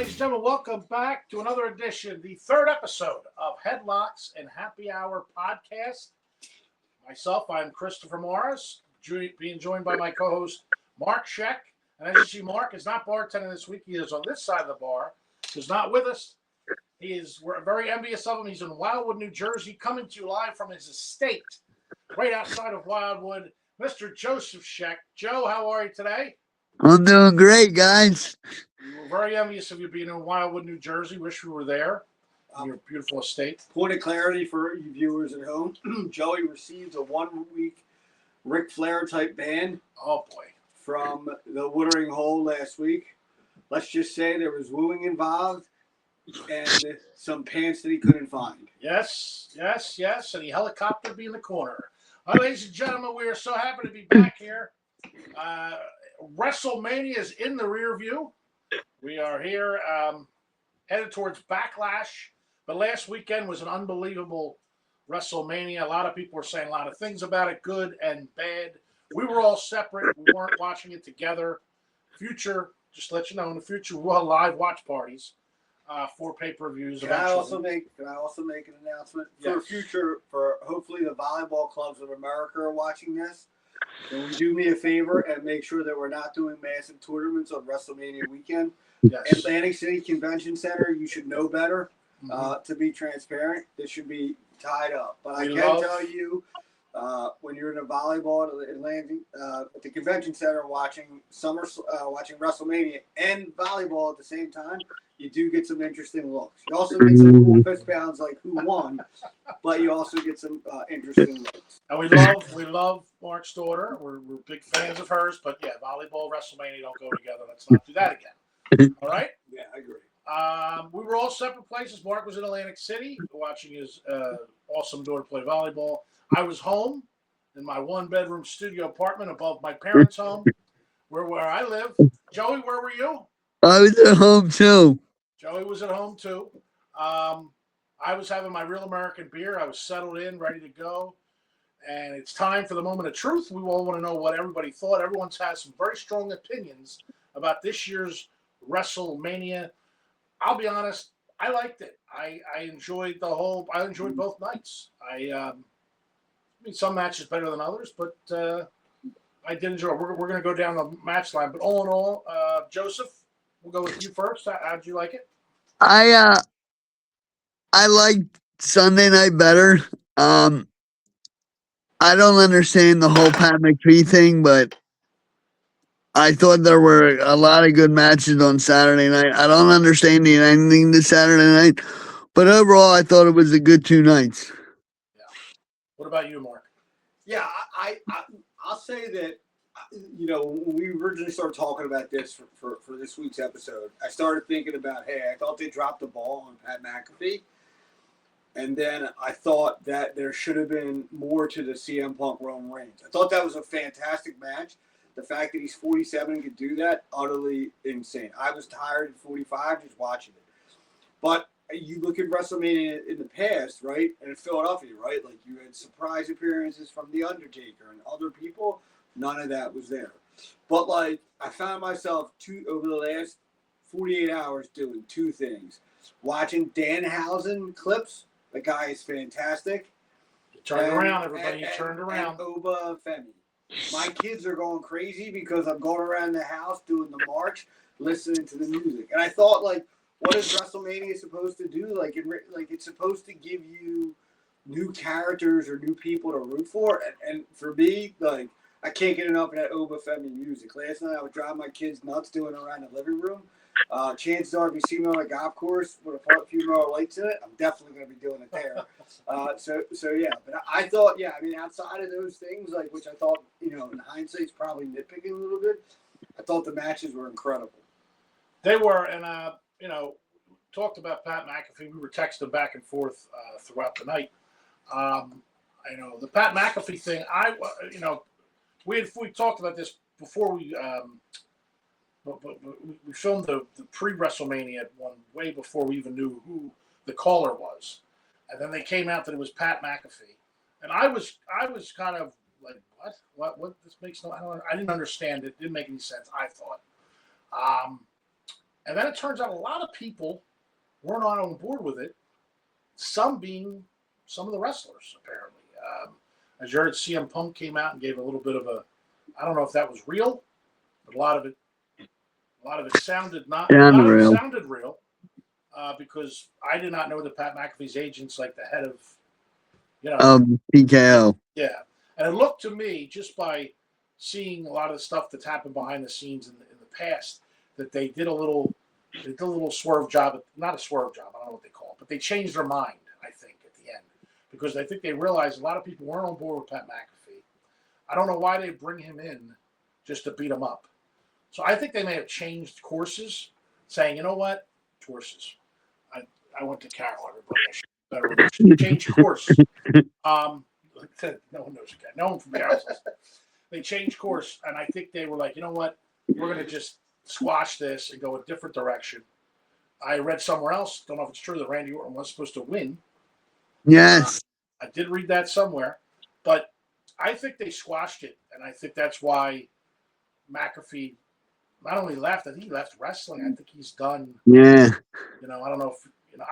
ladies and gentlemen, welcome back to another edition, the third episode of Headlocks and Happy Hour podcast. Myself, I'm Christopher Morris, being joined by my co-host, Mark Scheck. And as you see, Mark is not bartending this week. He is on this side of the bar. He's not with us. We're very envious of him. He's in Wildwood, New Jersey, coming to you live from his estate right outside of Wildwood, Mr. Joseph Scheck. Joe, how are you today? I'm doing great, guys. We're very envious of you being in Wildwood, New Jersey. Wish we were there in your beautiful estate. Point of clarity for you viewers at home. Joey received a 1 week Ric Flair type ban. Oh, boy. From the watering hole last week. Let's just say there was wooing involved and some pants that he couldn't find. Yes. And he helicoptered me in the corner. Ladies and gentlemen, we are so happy to be back here. WrestleMania is in the rear view. We are here headed towards Backlash. But last weekend was an unbelievable WrestleMania. A lot of people were saying a lot of things about it, good and bad. We were all separate. We weren't watching it together. Future, just to let you know, in the future, we'll have live watch parties for pay-per-views. Can I also make an announcement for future, for hopefully the volleyball clubs of America are watching this? Can we do me a favor and make sure that we're not doing massive tournaments on WrestleMania weekend? Yes. Atlantic City Convention Center, you should know better. To be transparent, this should be tied up. But I can tell you, when you're in a volleyball at the convention center watching WrestleMania and volleyball at the same time, you do get some interesting looks. You also get some cool fist pounds like who won, but you also get some interesting looks. And we love Mark's daughter. We're big fans of hers, but yeah, volleyball, WrestleMania don't go together. Let's not do that again. All right? Yeah, I agree. We were all separate places. Mark was in Atlantic City watching his awesome daughter play volleyball. I was home in my one-bedroom studio apartment above my parents' home, where I live. Joey, where were you? I was at home, too. Joey was at home, too. I was having my Real American beer. I was settled in, ready to go. And it's time for the moment of truth. We all want to know what everybody thought. Everyone's had some very strong opinions about this year's WrestleMania. I'll be honest, I liked it. I enjoyed both nights. I mean, some matches better than others, but I did enjoy it. We're going to go down the match line. But all in all, Joseph, we'll go with you first. How'd you like it? I liked Sunday night better. I don't understand the whole Pat McAfee thing, but I thought there were a lot of good matches on Saturday night. I don't understand the ending to Saturday night, but overall, I thought it was a good 2 nights. Yeah. What about you, Mark? Yeah, I'll say that, when we originally started talking about this for this week's episode, I started thinking about, hey, I thought they dropped the ball on Pat McAfee. And then I thought that there should have been more to the CM Punk Roman Reigns. I thought that was a fantastic match. The fact that he's 47 and could do that, utterly insane. I was tired at 45 just watching it. But you look at WrestleMania in the past, right, and in Philadelphia, right, like you had surprise appearances from The Undertaker and other people. None of that was there. But, like, I found myself over the last 48 hours doing 2 things. Watching Danhausen clips. The guy is fantastic. You turned around, everybody. You turned around. And Oba Femi. My kids are going crazy because I'm going around the house doing the march, listening to the music. And I thought, like, what is WrestleMania supposed to do? Like, it's supposed to give you new characters or new people to root for. And for me, like, I can't get enough of that Oba Femi music. Last night I would drive my kids nuts doing it around the living room. Chances are, if you see me on a golf course with a few more lights in it, I'm definitely going to be doing it there. So yeah. But I thought, outside of those things, like, which I thought, in hindsight, is probably nitpicking a little bit, I thought the matches were incredible. They were, and, talked about Pat McAfee. We were texting back and forth throughout the night. The Pat McAfee thing, we talked about this before we filmed the pre-WrestleMania one way before we even knew who the caller was, and then they came out that it was Pat McAfee, and I was kind of like, what? This makes no. I didn't understand it. Didn't make any sense. I thought, And then it turns out a lot of people weren't on board with it. Some being some of the wrestlers, apparently. As you heard, CM Punk came out and gave a little bit of a. I don't know if that was real, but a lot of it sounded not. A Sound lot of it real. sounded real, because I did not know that Pat McAfee's agent's like the head of, PKO. yeah, and it looked to me just by seeing a lot of the stuff that's happened behind the scenes in the past that they did a little swerve job, not a swerve job, I don't know what they call it, but they changed their mind, I think, at the end, because I think they realized a lot of people weren't on board with Pat McAfee. I don't know why they bring him in just to beat him up. So I think they may have changed courses, saying, you know what, courses. I went to Carroll, everybody. I should better change course. No one knows again. No one from Carroll says. They changed course, and I think they were like, you know what, we're going to just squash this and go a different direction. I read somewhere else, don't know if it's true, that Randy Orton was supposed to win. Yes. I did read that somewhere, but I think they squashed it, and I think that's why McAfee not only left, I think he left wrestling. I think he's done. Yeah. I don't know if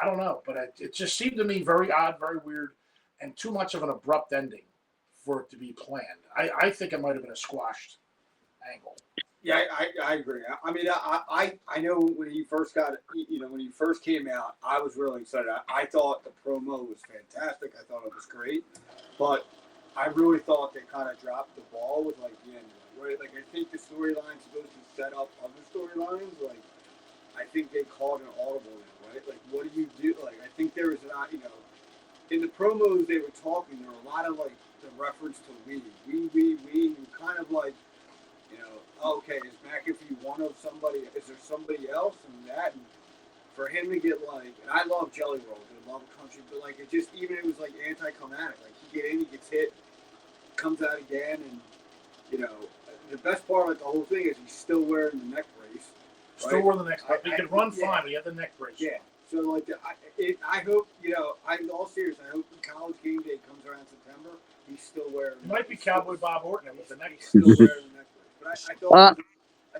I don't know, but it just seemed to me very odd, very weird, and too much of an abrupt ending for it to be planned. I think it might have been a squashed angle. Yeah, I agree. I mean, I know when he first when he first came out, I was really excited. I thought the promo was fantastic. I thought it was great, but I really thought they kind of dropped the ball with like the end, right? Like I think the storyline's supposed to set up other storylines. Like I think they called an audible now, right? Like what do you do? Like I think there was not, in the promos they were talking, there were a lot of like the reference to we, and kind of like. Okay, is McAfee one of somebody? Is there somebody else and that? And for him to get like, and I love Jelly Rolls, I love country, but like it was like anticlimactic. Like he get in, he gets hit, comes out again, and the best part of the whole thing is he's still wearing the neck brace. Right? Still wearing the neck brace. He could run fine, but he had the neck brace. Yeah. So like, I hope I'm all serious. I hope when College Game Day comes around September, he's still wearing. It might be Cowboy Bob Orton with the neck brace. He's still wearing the neck brace. But I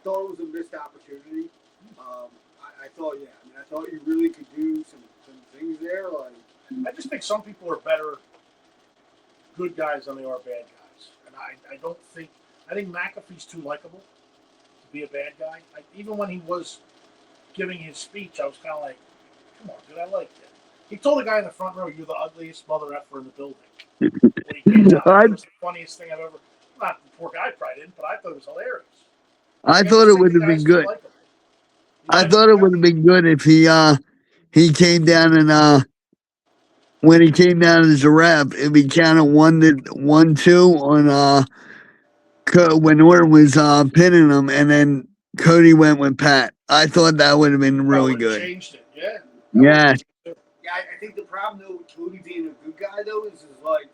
thought it was a missed opportunity. I thought you really could do some things there. Like I just think some people are better good guys than they are bad guys, and I think McAfee's too likable to be a bad guy. Even when he was giving his speech, I was kind of like, come on, dude, I like it. He told the guy in the front row, "You're the ugliest mother effer in the building." When he came out, it was the funniest thing I've ever. Not the poor guy probably didn't, but I thought it was hilarious. I thought it would have been good. I thought it would have been good if he came down and when he came down as a rep, if he counted 1-2 on when Orton was pinning him, and then Cody went with Pat. I thought that would have been really good. Changed it, yeah. Yeah. Yeah, I think the problem though with Cody being a good guy though is like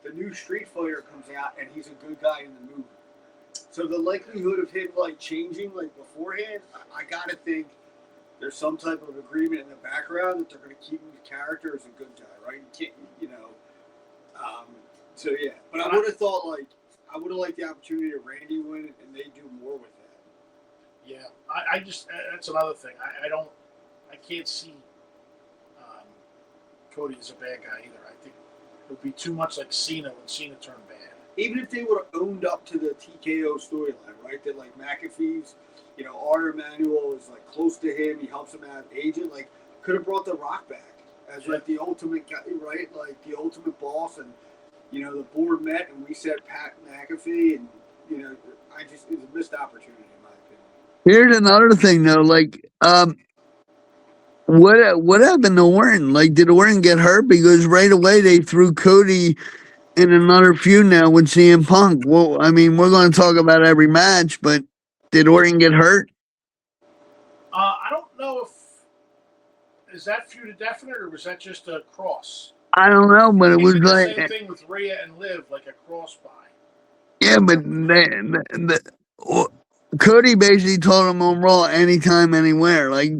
the new Street Fighter comes out and he's a good guy in the movie. So the likelihood of him like changing like beforehand, I gotta think there's some type of agreement in the background that they're gonna keep him the character as a good guy, right? You can't, So yeah, but I would have thought like I would have liked the opportunity of Randy win and they do more with that. Yeah, I just that's another thing. I can't see Cody as a bad guy either. I think it would be too much like Cena when Cena turned bad. Even if they would have owned up to the TKO storyline, right? That like McAfee's, Art Emanuel is like close to him. He helps him out, agent. Like could have brought The Rock back as like the ultimate guy, right? Like the ultimate boss, and the board met and we said Pat McAfee, and it's a missed opportunity in my opinion. Here's another thing though, like what happened to Orton? Like, did Orton get hurt? Because right away they threw Cody in another feud now with CM Punk. Well, I mean, we're going to talk about every match, but did Orton get hurt? I don't know if is that feud definite or was that just a cross? I don't know, but it was the like same thing with Rhea and Liv, like a cross by. Yeah, but Cody basically told him on Raw anytime, anywhere. Like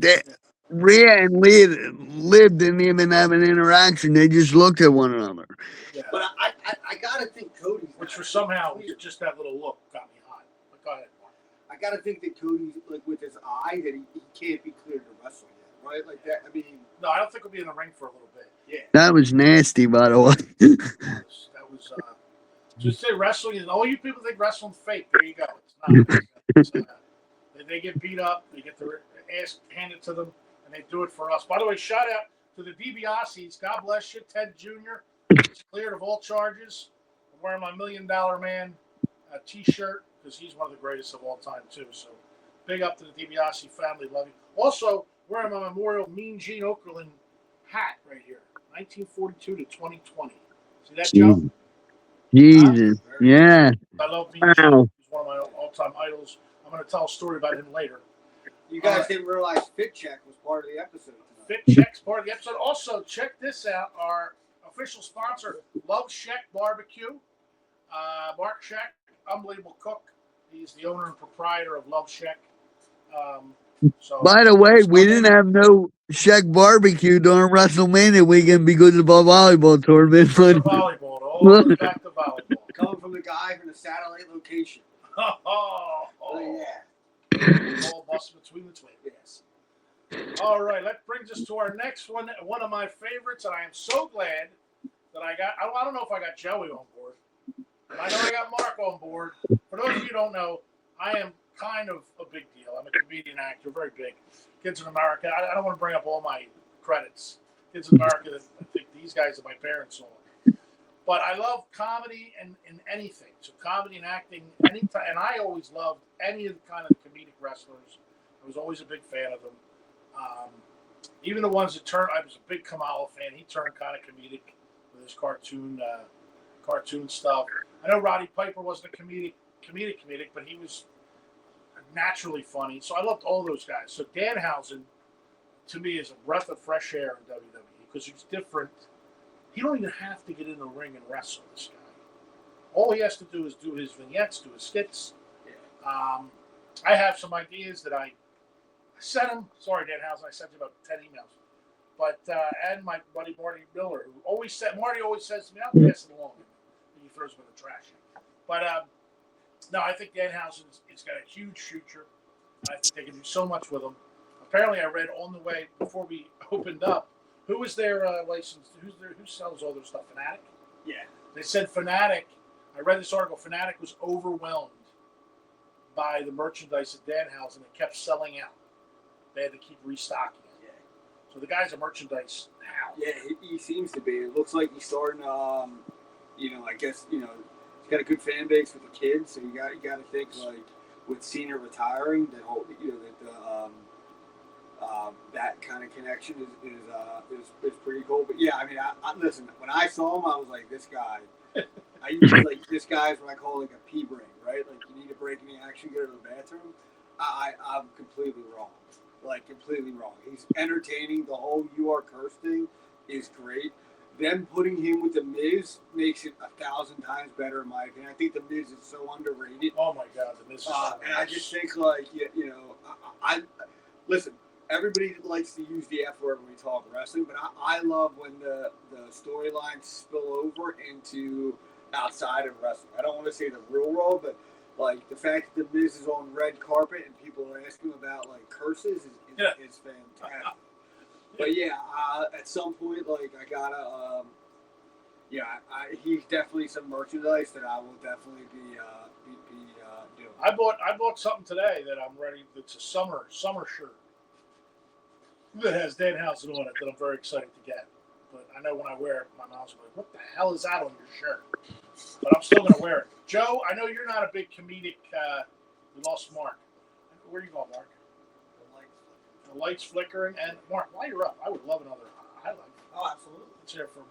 Rhea and Liv didn't even have an interaction; they just looked at one another. Yeah. But I gotta think Cody, which was somehow just that little look got me hot. But go ahead, Mark. I got to think that Cody's like with his eye that he can't be cleared to wrestle yet, right? Like that. I mean, No, I don't think we'll be in the ring for a little bit. yeah. That was nasty, by the way. That was just say wrestling is all you people think wrestling's fake. There you go. It's not. They get beat up. They get their ass handed to them, and they do it for us. By the way, shout out to the DiBiase's. God bless you, Ted Jr. He's cleared of all charges. I'm wearing my $1 Million Man T-shirt because he's one of the greatest of all time too. So big up to the DiBiase family. Love you. Also wearing my memorial Mean Gene Okerlund hat right here, 1942 to 2020. See that, Joe? Jesus. Yeah. I love Mean Gene. Wow. He's one of my all-time idols. I'm going to tell a story about him later. You guys didn't realize Fit Check was part of the episode tonight. Fit Check's part of the episode. Also, check this out. Our official sponsor, Love Sheck Barbecue. Mark Sheck, unbelievable cook. He's the owner and proprietor of Love Sheck. By the way, we didn't have no Sheck barbecue during WrestleMania weekend because of our volleyball tournament. Volleyball. It all goes back to volleyball. Coming from the guy from the satellite location. Oh, yeah. All busted between the twins. Yes. All right, that brings us to our next one. One of my favorites, and I am so glad that I don't know if I got Joey on board, but I know I got Mark on board. For those of you who don't know, I am kind of a big deal. I'm a comedian actor, very big. Kids in America. I don't want to bring up all my credits. Kids in America, I think these guys are my parents saw. But I love comedy and anything. So comedy and acting, anytime. And I always loved any of the kind of comedic wrestlers. I was always a big fan of them. Even the ones that turned, I was a big Kamala fan. He turned kind of comedic with his cartoon stuff. I know Roddy Piper wasn't a comedic, but he was naturally funny. So I loved all those guys. So Danhausen, to me, is a breath of fresh air in WWE because he's different. He don't even have to get in the ring and wrestle, this guy. All he has to do is do his vignettes, do his skits. I have some ideas that I sent him. Sorry, Danhausen, I sent you about 10 emails. But, and my buddy Marty Miller, Marty always says to me, I'll pass it along. And he throws them in the trash. But, no, I think Danhausen's got a huge future. I think they can do so much with him. Apparently, I read on the way before we opened up, who was their licensed? Who sells all their stuff? Fanatic? Yeah. They said Fanatic. I read this article. Fanatic was overwhelmed by the merchandise at Danhausen. It kept selling out. They had to keep restocking it. Yeah. So the guy's a merchandise house. Yeah, he seems to be. It looks like he's starting. I guess he's got a good fan base with the kids. So you got to think like with Cena retiring, that whole that kind of connection is pretty cool. But yeah, I mean, I listen. When I saw him, I was like, this guy. I usually like this guy is what I call like a pee brain, right? Like you need a break and you actually go to the bathroom. I'm completely wrong. Like completely wrong. He's entertaining. The whole "you are cursed" thing is great. Them putting him with the Miz makes it 1,000 times better in my opinion. I think the Miz is so underrated. Oh my God, the Miz. And I just think like I listen. Everybody likes to use the F word when we talk wrestling, but I love when the storylines spill over into outside of wrestling. I don't want to say the real world, but like the fact that the Miz is on red carpet and people are asking about like curses is fantastic. But yeah, at some point, like I gotta, he's definitely some merchandise that I will definitely be doing. I bought something today that I'm ready. It's a summer shirt that has Danhausen on it that I'm very excited to get. But I know when I wear it, my mom's like, "What the hell is that on your shirt?" But I'm still gonna wear it. Joe, I know you're not a big comedic. We lost Mark. Where are you going, Mark? The lights flickering. And Mark, while you're up, I would love another highlight. Oh, absolutely. Let's hear from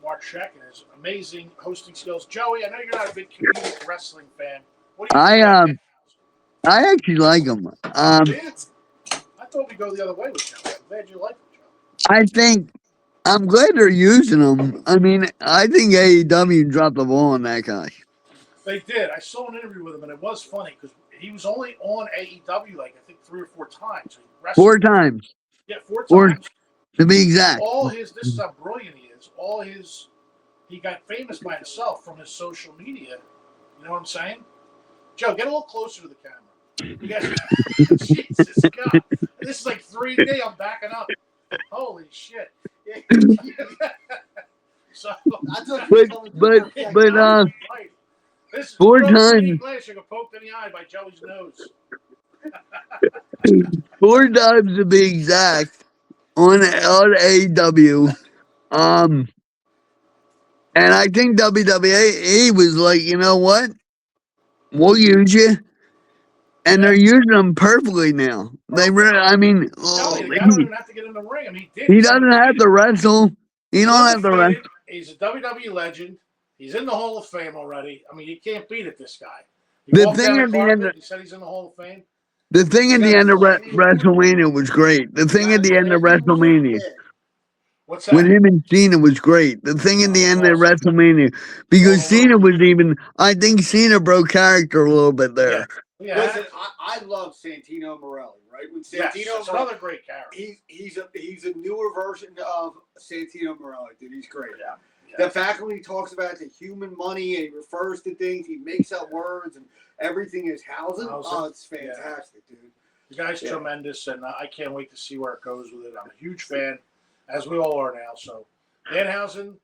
Mark Sheck and his amazing hosting skills. Joey, I know you're not a big comedic wrestling fan. What do you think? I actually like him. I thought we'd go the other way with Joe. I'm glad you like him, Joe. I think I'm glad they're using him. I mean, I think AEW dropped the ball on that guy. They did. I saw an interview with him, and it was funny because he was only on AEW like I think 3 or 4 times. So 4 times. Yeah, 4 times. To be exact. This is how brilliant he is. He got famous by himself from his social media. You know what I'm saying? Joe, get a little closer to the camera. You guys, Jesus God, this is like 3D. I'm backing up. Holy shit. So, I thought you were But coming through but for a second. but right. This is four kudos to Steve times, Glass. You got poked in the eye by Joey's nose. 4 times to be exact on AEW. Um, and I think WWE was like, you know what? We'll use you. And they're using them perfectly now. I mean, Tell you, the guy don't even have to get in the ring. I mean, he did. he He's doesn't have undefeated. to wrestle. He He's don't have to wrestle. undefeated. He's a WWE legend. He's in the Hall of Fame already. I mean, you can't beat it, this guy. He The walked thing down at the the end, carpet. He said he's in the Hall of Fame. the thing at the end of WrestleMania was great. The thing at the end of WrestleMania What's with that? him and Cena was great. The thing at the end of Awesome. WrestleMania, because Cena was even, I think Cena broke character a little bit there. Yeah. Listen, I love Santino Morelli, right? When Santino That's another great character. he's a newer version of Santino Morelli, dude. He's great. Yeah. The fact when he talks about the human money and he refers to things, he makes up words and everything is housing. Oh, it's fantastic, dude. The guy's tremendous, and I can't wait to see where it goes with it. I'm a huge fan, as we all are now. So, Danhausen,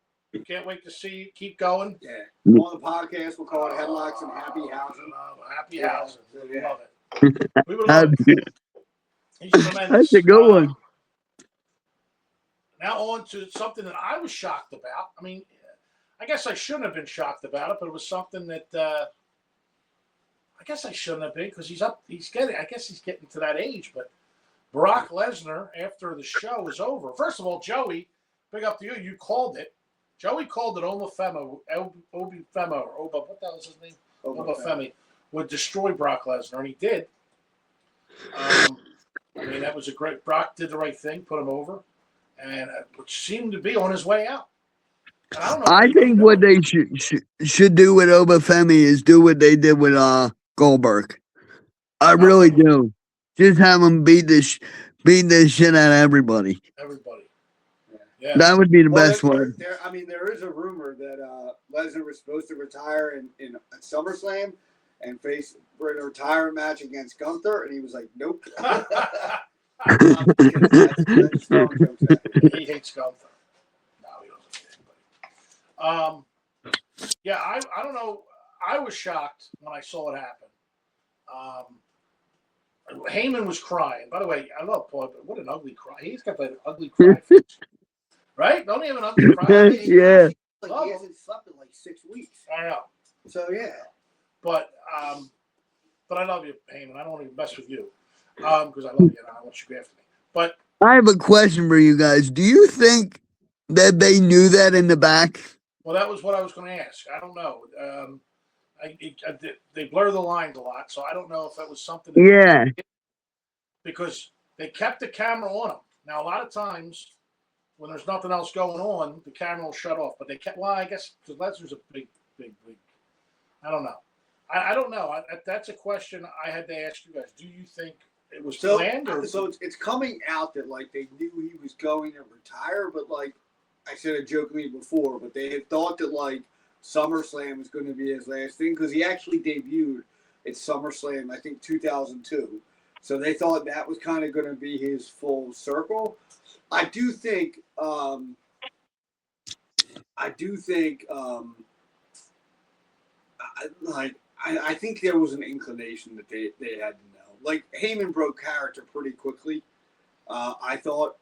can't wait to see. Keep going. Yeah. On the podcast, we'll call it Headlocks and Happy Housing. Happy Housing. We love it. We would love it. He's tremendous. That's a good one. Now on to something that I was shocked about. I mean, I guess I shouldn't have been shocked about it, but it was something that I guess I shouldn't have been because I guess he's getting to that age. But Brock Lesnar, after the show was over, first of all, Joey, big up to you. You called it. Joey called it Obafemi, or Oba, what the hell is his name? Obafemi would destroy Brock Lesnar, and he did. I mean, that was a great. Brock did the right thing, put him over, and which seemed to be on his way out. And I don't know. I think what they should do with Obafemi is do what they did with Goldberg. I really do. Just have him beat the shit out of everybody. Yeah. That would be the best one. There is a rumor that Lesnar was supposed to retire in SummerSlam and face for a retirement match against Gunther, and he was like, "Nope." He hates Gunther. No, he doesn't hate anybody. Yeah, I don't know. I was shocked when I saw it happen. Heyman was crying. By the way, I love Paul, but what an ugly cry. He's got that ugly cry face. Right? Don't he have an ugly cry? Yeah. Like he hasn't slept in like 6 weeks. I know. So, yeah. But I love you, Heyman. I don't want to mess with you because I love you and I want you to go after me. But I have a question for you guys. Do you think that they knew that in the back? Well, that was what I was going to ask. I don't know. They blur the lines a lot, so I don't know if that was something. Because they kept the camera on him. Now, a lot of times when there's nothing else going on, the camera will shut off. But they kept. Well, I guess because Lesnar's a big. I don't know. I don't know. That's a question I had to ask you guys. Do you think it was planned? So it's coming out that like they knew he was going to retire, but like I said it jokingly before, but they had thought that like SummerSlam was going to be his last thing because he actually debuted at SummerSlam, I think 2002. So they thought that was kind of going to be his full circle. I think there was an inclination that they had to know. Like Heyman broke character pretty quickly. I thought.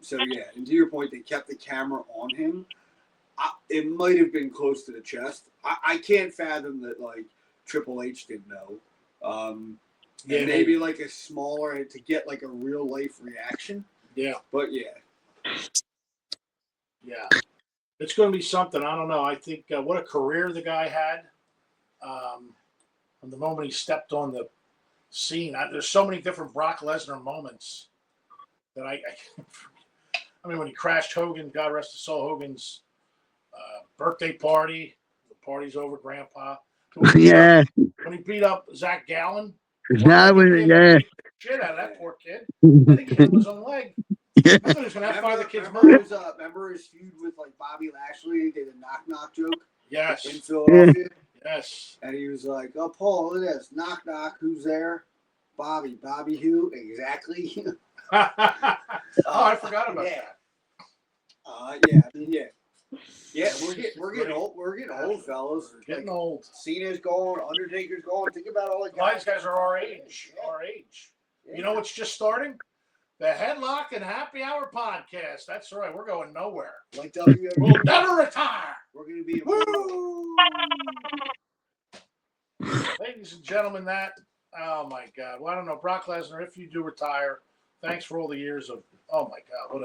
So yeah, and to your point, they kept the camera on him. It might have been close to the chest. I can't fathom that like Triple H didn't know. Maybe like a smaller to get like a real life reaction. Yeah, but yeah, it's going to be something. I don't know. I think what a career the guy had. From the moment he stepped on the scene, there's so many different Brock Lesnar moments that I mean, when he crashed Hogan, God rest his soul, Hogan's birthday party, the party's over, Grandpa. When he beat up Zach Gallen. That was Shit out of that poor kid. I think he hit his own leg. I thought he was going to have five of the kids murdered. Remember his feud with like Bobby Lashley? They did a knock joke. Yes. In Philadelphia. Yes. And he was like, "Oh, Paul, look at this. Knock, knock. Who's there? Bobby. Bobby who? Exactly." Oh, I forgot about yeah. that. Yeah. We're getting old. We're getting old, fellas. We're getting old. Cena's going. Undertaker's going. Think about all the These guys are our age. Yeah. Our age. Yeah. You know what's just starting? The Headlock and Happy Hour podcast. That's right. We're going nowhere. Like WWE. We'll never retire. We're going to be. Woo! Ladies and gentlemen, oh my God. Well, I don't know, Brock Lesnar. If you do retire, thanks for all the years of. Oh my God,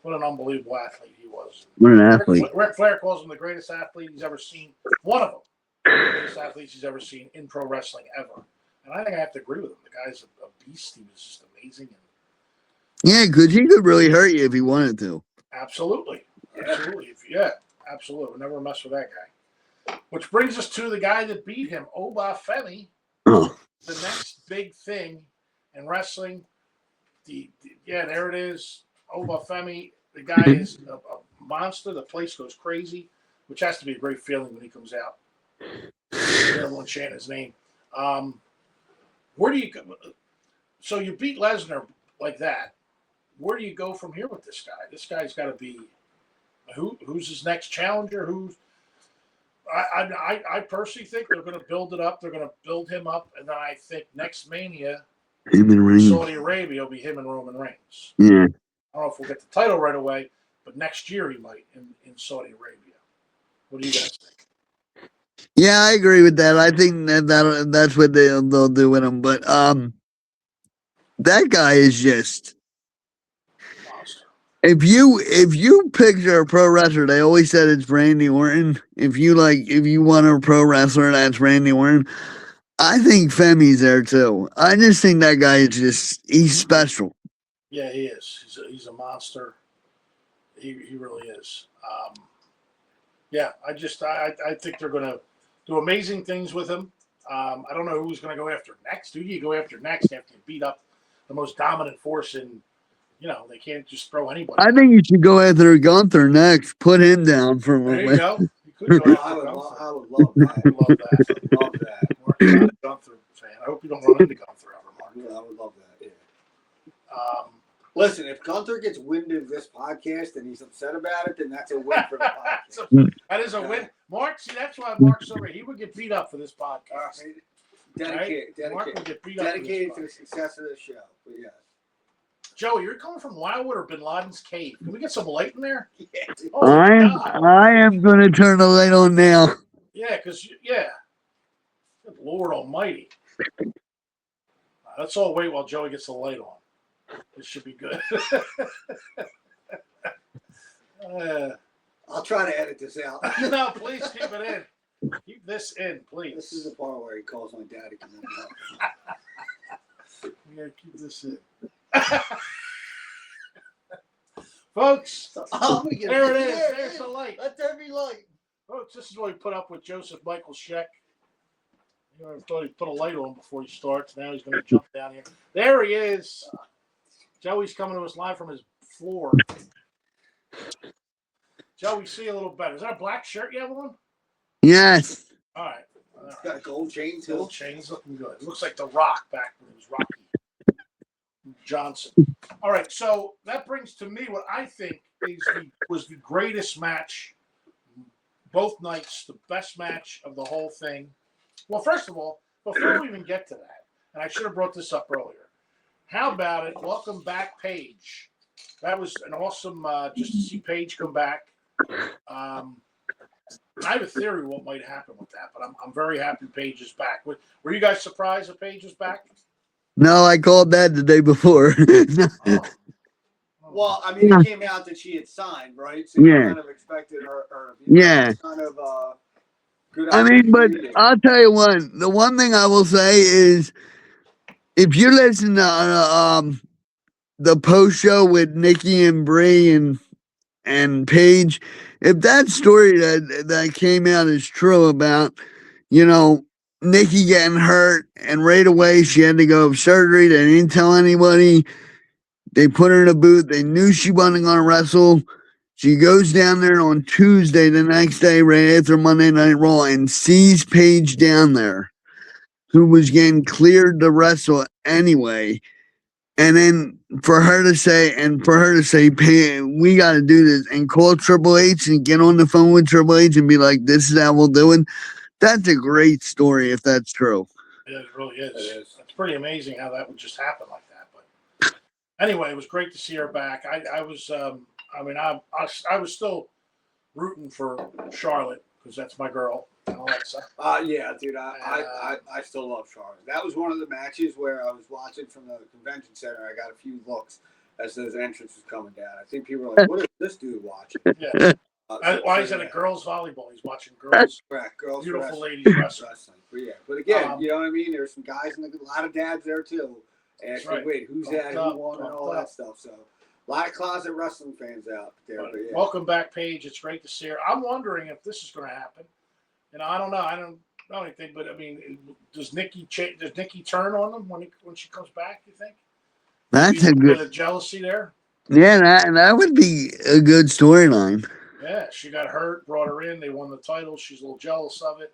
what an unbelievable athlete he was. What an athlete. Ric Flair calls him the greatest athlete he's ever seen. One of them, the greatest athletes he's ever seen in pro wrestling ever. And I think I have to agree with him. The guy's a beast. He was just amazing. Yeah, because he could really hurt you if he wanted to. Absolutely. Absolutely. Absolutely. We'll never mess with that guy. Which brings us to the guy that beat him, Obafemi. Oh. The next big thing in wrestling. There it is. Obafemi. The guy is a monster. The place goes crazy, which has to be a great feeling when he comes out. Everyone chanting his name. Where do you go? So you beat Lesnar like that. Where do you go from here with this guy? This guy's got to be who's his next challenger? I personally think they're going to build it up. They're going to build him up, and then I think next Mania, him and Reigns. Saudi Arabia will be him and Roman Reigns. Yeah. I don't know if we'll get the title right away, but next year he might in Saudi Arabia. What do you guys think? Yeah, I agree with that. I think that's what they'll do with him. But that guy is just. If you picture a pro wrestler, they always said it's Randy Orton. If you want a pro wrestler, that's Randy Orton. I think Femi's there too. I just think that guy is he's special. Yeah, he is. He's a monster. He really is. I think they're going to do amazing things with him. I don't know who's going to go after next. Who do you go after next after you beat up the most dominant force in? They can't just throw anybody. I think you should go after Gunther next. Put him down for a moment. There you go. You could go I would love that. I would love that. Love that. Mark's not a Gunther fan. I hope you don't run into Gunther ever, Mark. Yeah, I would love that. Yeah. Listen, if Gunther gets wind of this podcast and he's upset about it, then that's a win for the podcast. That is a win. Mark, see, that's why Mark's over. He would get beat up for this podcast. Mark would get beat up dedicated to the success of the show. But yeah. Joey, you're coming from Wildwood or Bin Laden's cave. Can we get some light in there? Yeah. I am going to turn the light on now. Yeah, because Good Lord Almighty. Let's all wait while Joey gets the light on. This should be good. I'll try to edit this out. No, please keep it in. Keep this in, please. This is the part where he calls my daddy. We gotta keep this in. Folks, there it is. There's the light. Let there be light. Folks, this is what we put up with Joseph Michael Sheck. I thought he'd put a light on before he starts. Now he's going to jump down here. There he is. Joey's coming to us live from his floor. Joey, see a little better. Is that a black shirt you have on? Yes. All right. It's got a gold chain too. Gold chain's looking good. It looks like The Rock back when he was Rocky Johnson. All right, so that brings to me what I think was the greatest match, both nights, the best match of the whole thing. Well, first of all, before we even get to that, and I should have brought this up earlier, how about it? Welcome back, Paige. That was an awesome, just to see Paige come back. I have a theory what might happen with that, but I'm very happy Paige is back. Were you guys surprised that Paige was back? No, I called that the day before. Oh. Well, I mean, it came out that she had signed, right? So you kind of expected her. Kind of good. I mean, but I'll tell you what. The one thing I will say is, if you listen to the post show with Nikki and Brie and Paige, if that story that came out is true about, Nikki getting hurt and right away she had to go have surgery. They didn't tell anybody. They put her in a booth. They knew she wasn't going to wrestle. She goes down there on Tuesday, the next day, right after Monday Night Raw, and sees Paige down there, who was getting cleared to wrestle anyway. And then for her to say, we got to do this, and call Triple H and get on the phone with Triple H and be like, this is how we'll do it. That's a great story if that's true. It really is. It is. It's pretty amazing how that would just happen like that. But anyway, it was great to see her back. I was, I was still rooting for Charlotte because that's my girl and all that stuff. Yeah, dude, I still love Charlotte. That was one of the matches where I was watching from the convention center. I got a few looks as those entrances coming down. I think people were like, "What is this dude watching?" Yeah. Why is it a girls volleyball? He's watching girls, girls beautiful wrestling. ladies wrestling. But yeah, but again, you know what I mean. There's some guys and a lot of dads there too. And right. wait, who's that? Who won and all that stuff. So a lot of closet wrestling fans out there. But yeah. Welcome back, Paige. It's great to see her. I'm wondering if this is going to happen. You know, I don't know. I don't know anything, but I mean, does Nikki turn on them when she comes back? You think? That's a bit good of jealousy there. Yeah, that would be a good storyline. Yeah, she got hurt, brought her in. They won the title. She's a little jealous of it.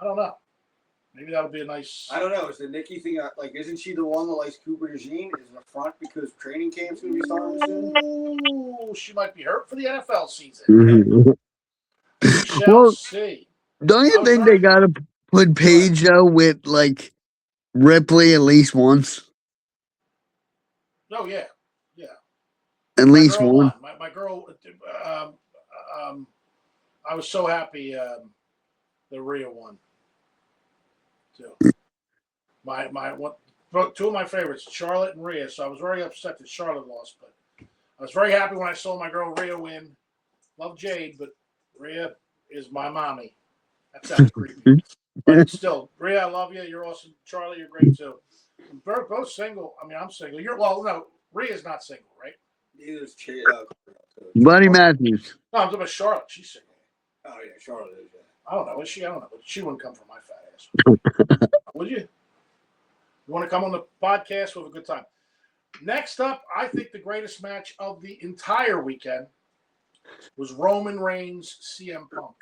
I don't know. Maybe that'll be a nice. I don't know. Is the Nikki thing like? Isn't she the one that likes Cooper DeJean? Is the front because training camp's going to be starting soon? Ooh, she might be hurt for the NFL season. Mm-hmm. We shall see. Don't you think they got to put Paige though with like Ripley at least once? Oh yeah. At least one. My girl. I was so happy the Rhea won. Too. Two of my favorites, Charlotte and Rhea. So I was very upset that Charlotte lost, but I was very happy when I saw my girl Rhea win. Love Jade, but Rhea is my mommy. That sounds creepy, but still, Rhea, I love you. You're awesome. Charlie, you're great too. We're both single. I mean, I'm single. No, Rhea's not single, right? Neither is Buddy Matthews. No, I'm talking about Charlotte. She's single. Oh yeah, Charlotte is. Yeah. I don't know. Is she? I don't know. But she wouldn't come from my fat ass. Would you? You want to come on the podcast? We'll have a good time. Next up, I think the greatest match of the entire weekend was Roman Reigns CM Punk.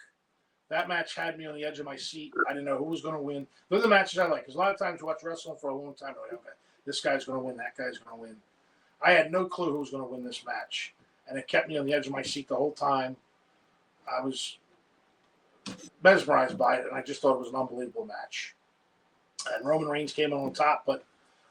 That match had me on the edge of my seat. I didn't know who was going to win. Those are the matches I like. Because a lot of times you watch wrestling for a long time. You're like, okay, this guy's going to win. That guy's going to win. I had no clue who was going to win this match. And it kept me on the edge of my seat the whole time. I was mesmerized by it, and I just thought it was an unbelievable match. And Roman Reigns came in on top, but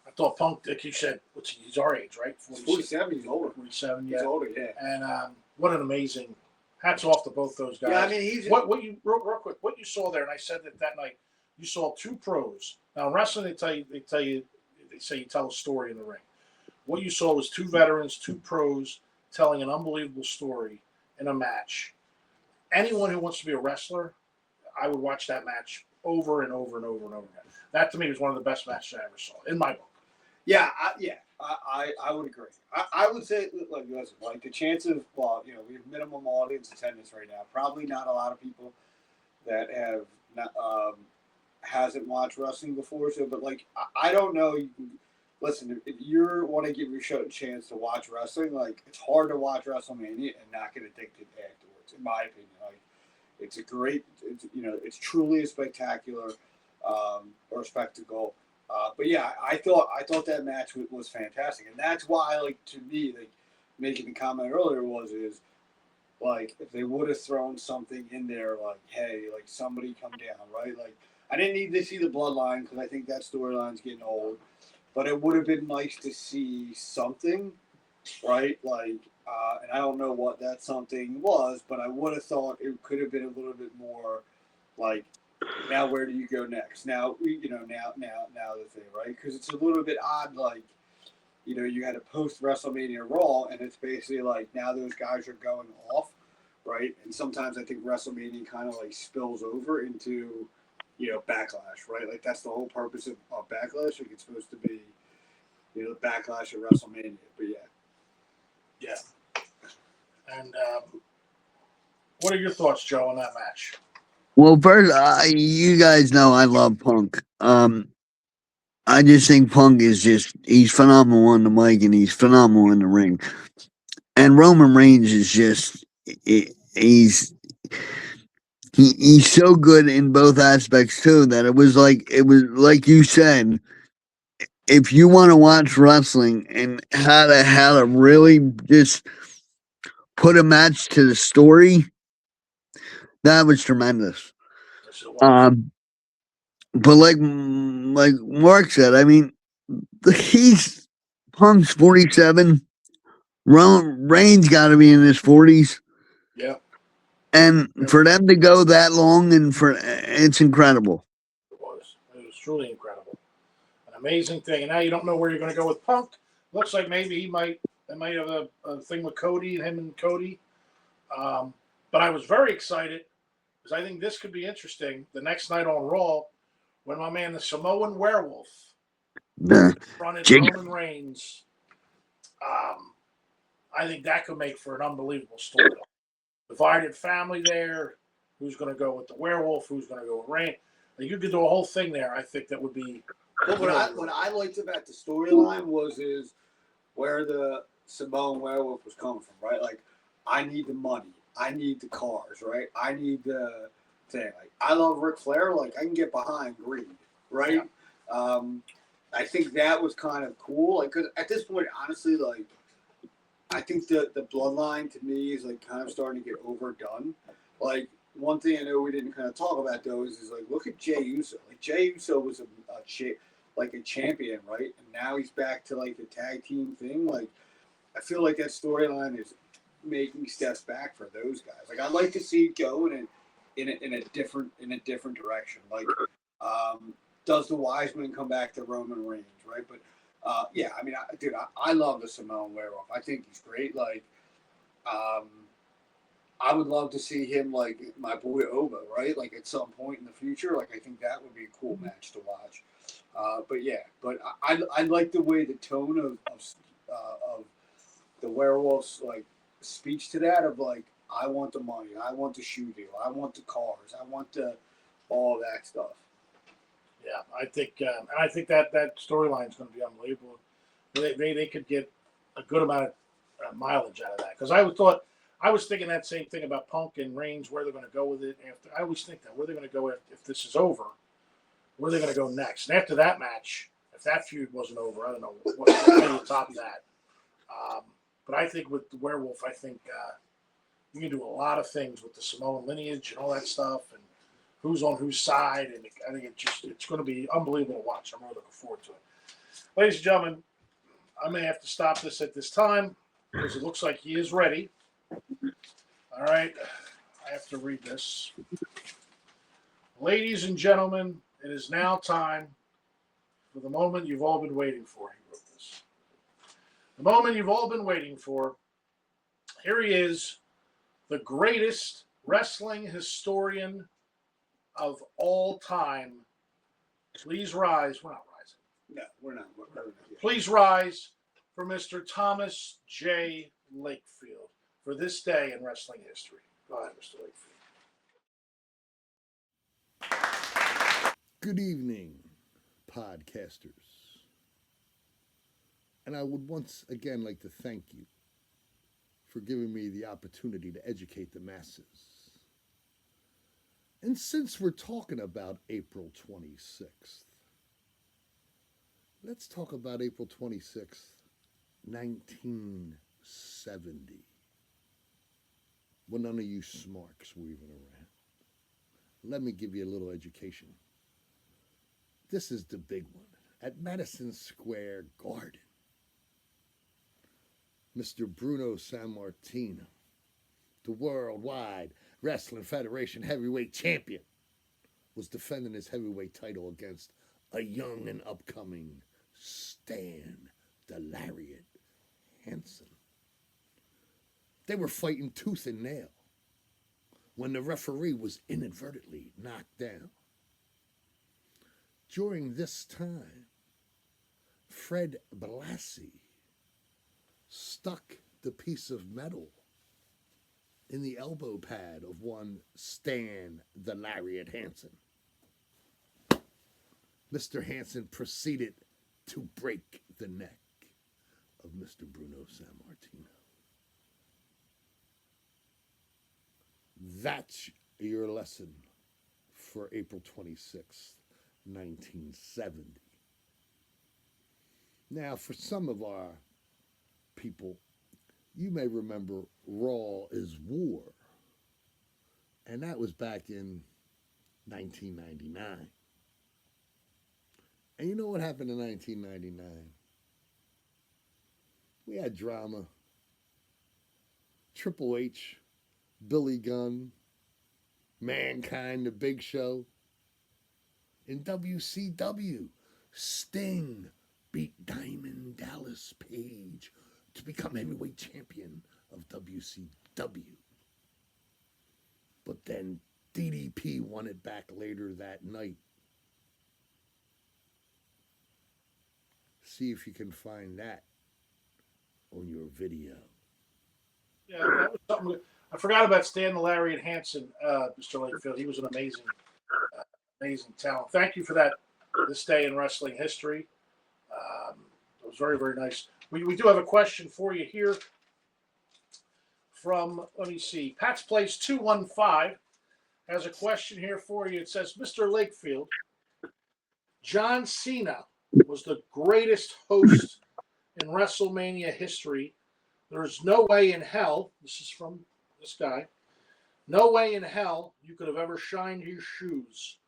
I thought Punk, like you said, he's our age, right? 47, he's older. 47, yeah. He's older, yeah. And what an amazing, hats off to both those guys. Yeah, I mean, he's... What you, real quick, what you saw there, and I said that night, you saw two pros. Now, in wrestling, they say you tell a story in the ring. What you saw was two veterans, two pros, telling an unbelievable story in a match. Anyone who wants to be a wrestler, I would watch that match over and over and over and over again. That to me was one of the best matches I ever saw in my book. Yeah, I would agree. I would say, like, listen, like the chances, well, you know, we have minimum audience attendance right now. Probably not a lot of people that have not, hasn't watched wrestling before. So, but like, I don't know. Listen, if you want to give your show a chance to watch wrestling, like it's hard to watch WrestleMania and not get addicted afterwards, in my opinion. Like, it's a great, it's truly a spectacular or spectacle. But yeah, I thought that match was fantastic, and that's why, like, to me, like making the comment earlier is like if they would have thrown something in there, like, hey, like somebody come down, right? Like I didn't need to see the bloodline because I think that storyline's getting old. But it would have been nice to see something, right? Like, and I don't know what that something was, but I would have thought it could have been a little bit more, like, now where do you go next? Now the thing, right? Because it's a little bit odd, like, you had a post WrestleMania Raw, and it's basically like now those guys are going off, right? And sometimes I think WrestleMania kind of like spills over into. Backlash, right? Like that's the whole purpose of Backlash. Like it's supposed to be, the backlash of WrestleMania. But yeah. And what are your thoughts, Joe, on that match? Well, first, you guys know I love Punk. I just think Punk he's phenomenal on the mic and he's phenomenal in the ring. And Roman Reigns is just he's he's so good in both aspects too that it was like you said, if you want to watch wrestling and how to really just put a match to the story, that was tremendous. Yes, it was. Um, but like Mark said, I mean, he's Punk's 47. Reigns got to be in his 40s, Yeah, and for them to go that long and for it's incredible. it was. It was truly incredible. An amazing thing. And now you don't know where you're going to go with Punk. Looks like maybe they might have a thing with Cody, him and Cody. But I was very excited because I think this could be interesting. The next night on Raw, when my man, the Samoan Werewolf, The fronted Jig- Roman Reigns, I think that could make for an unbelievable story. Divided family there. Who's going to go with the werewolf? Who's going to go with Reigns? Like, you could do a whole thing there. I think that would be. But what I liked about the storyline is where the Samoan werewolf was coming from, right? Like, I need the money, I need the cars, right? I need the thing. Like, I love Ric Flair. Like, I can get behind greed, right? Yeah. I think that was kind of cool. Like, because at this point, honestly, like, I think the bloodline to me is like kind of starting to get overdone. Like, one thing I know we didn't kind of talk about though is like, look at Jey Uso. Like, Jey Uso was like a champion, right? And now he's back to like the tag team thing. Like, I feel like that storyline is making steps back for those guys. Like, I'd like to see it go in a different direction. Like, does the Wiseman come back to Roman Reigns, right? But yeah, I mean, I love the Samoan Werewolf. I think he's great. Like, I would love to see him like my boy Oba, right? Like, at some point in the future. Like, I think that would be a cool match to watch. But yeah, but I like the way the tone of the werewolf's like speech to that of like, I want the money, I want the shoe deal, I want the cars, I want the all that stuff. Yeah, I think that storyline is going to be unbelievable. They could get a good amount of mileage out of that because I was thinking that same thing about Punk and Reigns, where they're going to go with it. After I always think that where they're going to go if this is over, where they're going to go next. And after that match, if that feud wasn't over, I don't know how you top that. But I think with the werewolf, I think you can do a lot of things with the Samoan lineage and all that stuff, and who's on whose side. And I think it's going to be unbelievable to watch. I'm really looking forward to it. Ladies and gentlemen, I may have to stop this at this time because it looks like he is ready. All right, I have to read this. Ladies and gentlemen, it is now time for the moment you've all been waiting for. He wrote this. The moment you've all been waiting for. Here he is, the greatest wrestling historian of all time. Please rise. We're not rising. No, we're not. Please rise for Mr. Thomas J. Lakefield for this day in wrestling history. Go ahead, Mr. Lakefield. Good evening, podcasters. And I would once again like to thank you for giving me the opportunity to educate the masses. And since we're talking about April 26th, let's talk about April 26th, 1970, when none of you smarks were even around. Let me give you a little education. This is the big one at Madison Square Garden. Mr. Bruno Sammartino, the Worldwide Wrestling Federation heavyweight champion, was defending his heavyweight title against a young and upcoming Stan the Lariat Hansen. They were fighting tooth and nail when the referee was inadvertently knocked down. During this time, Fred Blassie stuck the piece of metal in the elbow pad of one Stan the Lariat Hansen. Mr. Hansen proceeded to break the neck of Mr. Bruno Sammartino. That's your lesson for April 26th, 1970. Now, for some of our people, you may remember Raw is War, and that was back in 1999. And you know what happened in 1999? We had drama. Triple H, Billy Gunn, Mankind, The Big Show. In WCW, Sting beat Diamond Dallas Page to become heavyweight champion of WCW. But then DDP won it back later that night. See if you can find that on your video. Yeah, that was something. I forgot about Stan the Lariat Hansen, Mr. Lakefield. He was an amazing talent. Thank you for that. This day in wrestling history. It was very, very nice. We do have a question for you here from, let me see, Pat's Place 215 has a question here for you. It says, Mr. Lakefield, John Cena was the greatest host in WrestleMania history. There's no way in hell, this is from this guy, no way in hell you could have ever shined your shoes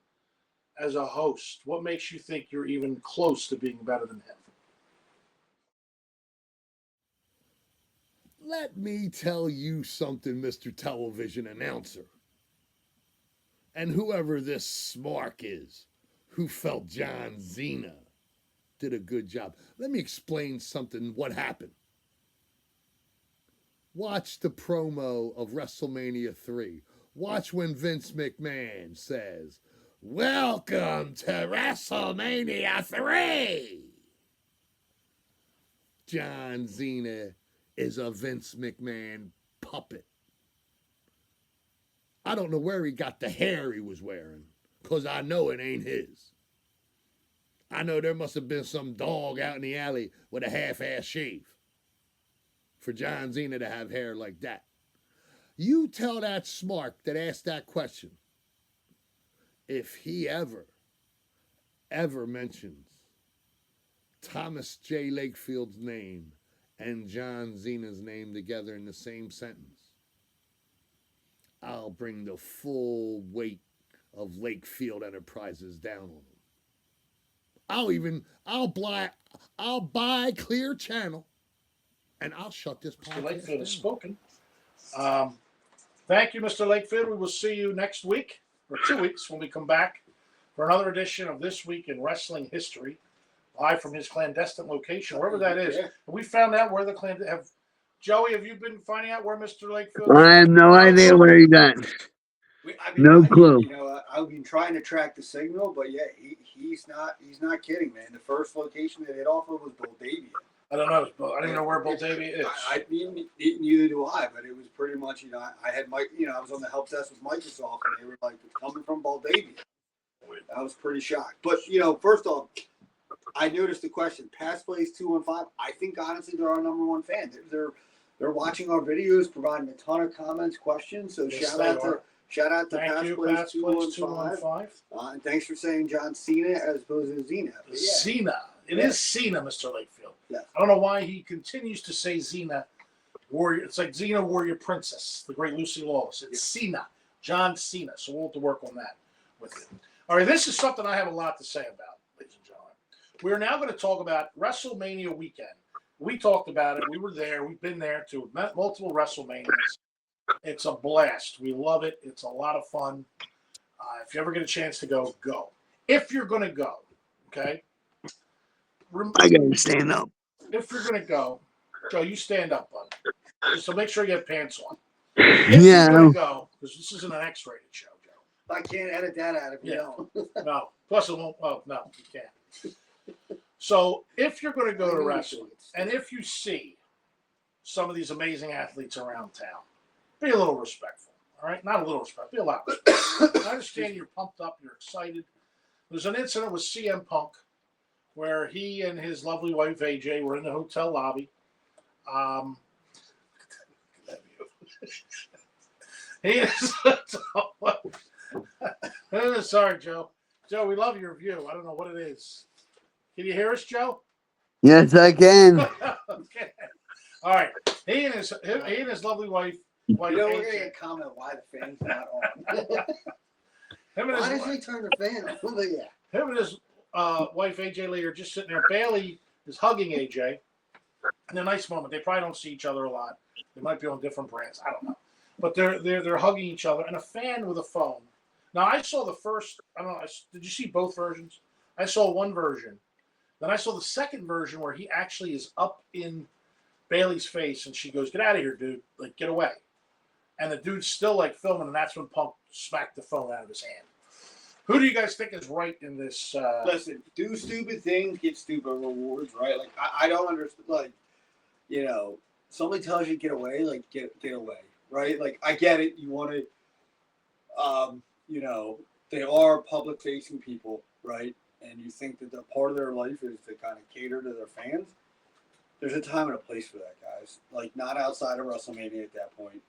as a host. What makes you think you're even close to being better than him? Let me tell you something, Mr. Television Announcer. And whoever this Smark is, who felt John Cena did a good job. Let me explain something, what happened. Watch the promo of WrestleMania 3. Watch when Vince McMahon says, "Welcome to WrestleMania 3." John Cena is a Vince McMahon puppet. I don't know where he got the hair he was wearing, because I know it ain't his. I know there must have been some dog out in the alley with a half-ass shave for John Cena to have hair like that. You tell that Smark that asked that question, if he ever mentions Thomas J. Lakefield's name and John Cena's name together in the same sentence, I'll bring the full weight of Lakefield Enterprises down on him. I'll buy Clear Channel, and I'll shut this Mr. podcast Lakefield has down. spoken. Thank you, Mr. Lakefield. We will see you next week, or 2 weeks, when we come back for another edition of This Week in Wrestling History, live from his clandestine location, wherever that is. Yeah. We found out where the clandestine. Joey, have you been finding out where Mr. Lakefield? I have no idea where he's at. No clue. I've been trying to track the signal, but yeah, he's not kidding, man. The first location that it offered was Boldavia. I don't know. I don't even know where Boldavia is. Neither do I, but it was pretty much, I had Mike, I was on the help desk with Microsoft, and they were like, it's coming from Boldavia. I was pretty shocked. But, first off, I noticed the question, Past Place 215. I think, honestly, they're our number one fan. They're watching our videos, providing a ton of comments, questions. So Yes, shout out to Thank Past you, Place Past Place 215. 215. And thanks for saying John Cena as opposed to Xena. But yeah. Cena. It is Cena, Mr. Lakefield. Yeah. I don't know why he continues to say Xena Warrior. It's like Xena Warrior Princess, the great Lucy Lawless. It's Cena, John Cena. So we'll have to work on that with him. All right, this is something I have a lot to say about, ladies and gentlemen. We're now going to talk about WrestleMania weekend. We talked about it. We were there. We've been there to multiple WrestleManias. It's a blast. We love it. It's a lot of fun. If you ever get a chance to go, go. If you're going to go, okay? I gotta stand up. If you're going to go, Joe, you stand up, bud. So make sure you have pants on. If Yeah. you're going to go, because this isn't an X-rated show, Joe. I can't edit that out if you don't. No. Plus it won't. Oh, no, you can't. So if you're going to go to wrestling, and if you see some of these amazing athletes around town, be a little respectful. All right? Not a little respectful. Be a lot respectful. I understand you're pumped up. You're excited. There's an incident with CM Punk where he and his lovely wife, AJ, were in the hotel lobby. He is. Sorry, Joe. Joe, we love your review. I don't know what it is. Can you hear us, Joe? Yes, I can. Okay. All right. He and his lovely wife. You know, we're AJ. gonna get a comment why the fan's not on. Him and Why his, does he turn the fan on? But yeah. him and his wife AJ Lee are just sitting there. Bailey is hugging AJ. In a nice moment. They probably don't see each other a lot. They might be on different brands. I don't know. But they're hugging each other, and a fan with a phone. Now I saw the first. I don't know. Did you see both versions? I saw one version. Then I saw the second version where he actually is up in Bailey's face, and she goes, "Get out of here, dude! Like, get away!" And the dude's still like filming, and that's when Punk smacked the phone out of his hand. Who do you guys think is right in this? Listen, do stupid things, get stupid rewards, right? Like I don't understand. Like, you know, somebody tells you to get away, like get away, right? Like I get it. You want to, you know, they are public facing people, right? And you think that the part of their life is to kind of cater to their fans. There's a time and a place for that, guys. Like not outside of WrestleMania at that point,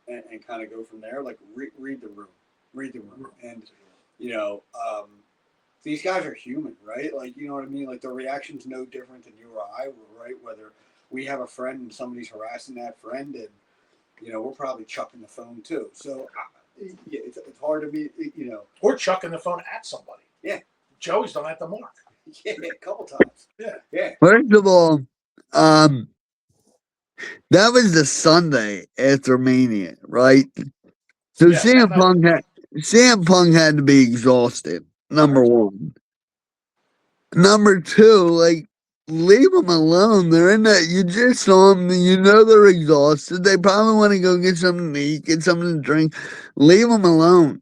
and kind of go from there. Like read the room, and you know, these guys are human, right? Like you know what I mean. Like the reaction's no different than you or I were, right? Whether we have a friend and somebody's harassing that friend, and you know we're probably chucking the phone too. So yeah, it's hard to be, you know, Or chucking the phone at somebody. Yeah. Joey's done that to Mark. yeah, a couple times. Yeah. First of all, that was the Sunday after Mania, right? So Yes, that night. CM Punk had to be exhausted. Number one. Number two, like leave them alone. They're in that. You just saw them. You know they're exhausted. They probably want to go get something to eat, get something to drink. Leave them alone.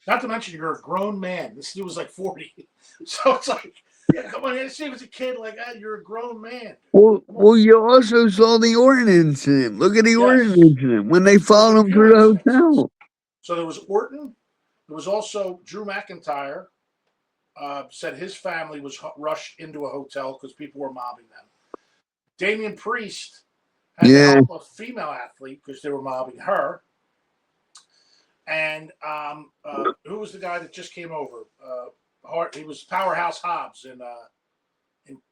Not to mention you're a grown man. This dude was like 40. So it's like, come on, see, he was a kid. Like, you're a grown man. Well, you also saw the Orton incident. Look at the Orton incident when they followed him through the hotel. So there was Orton. There was also Drew McIntyre. Said his family was rushed into a hotel because people were mobbing them. Damian Priest had to help a female athlete because they were mobbing her. And who was the guy that just came over? He was Powerhouse Hobbs in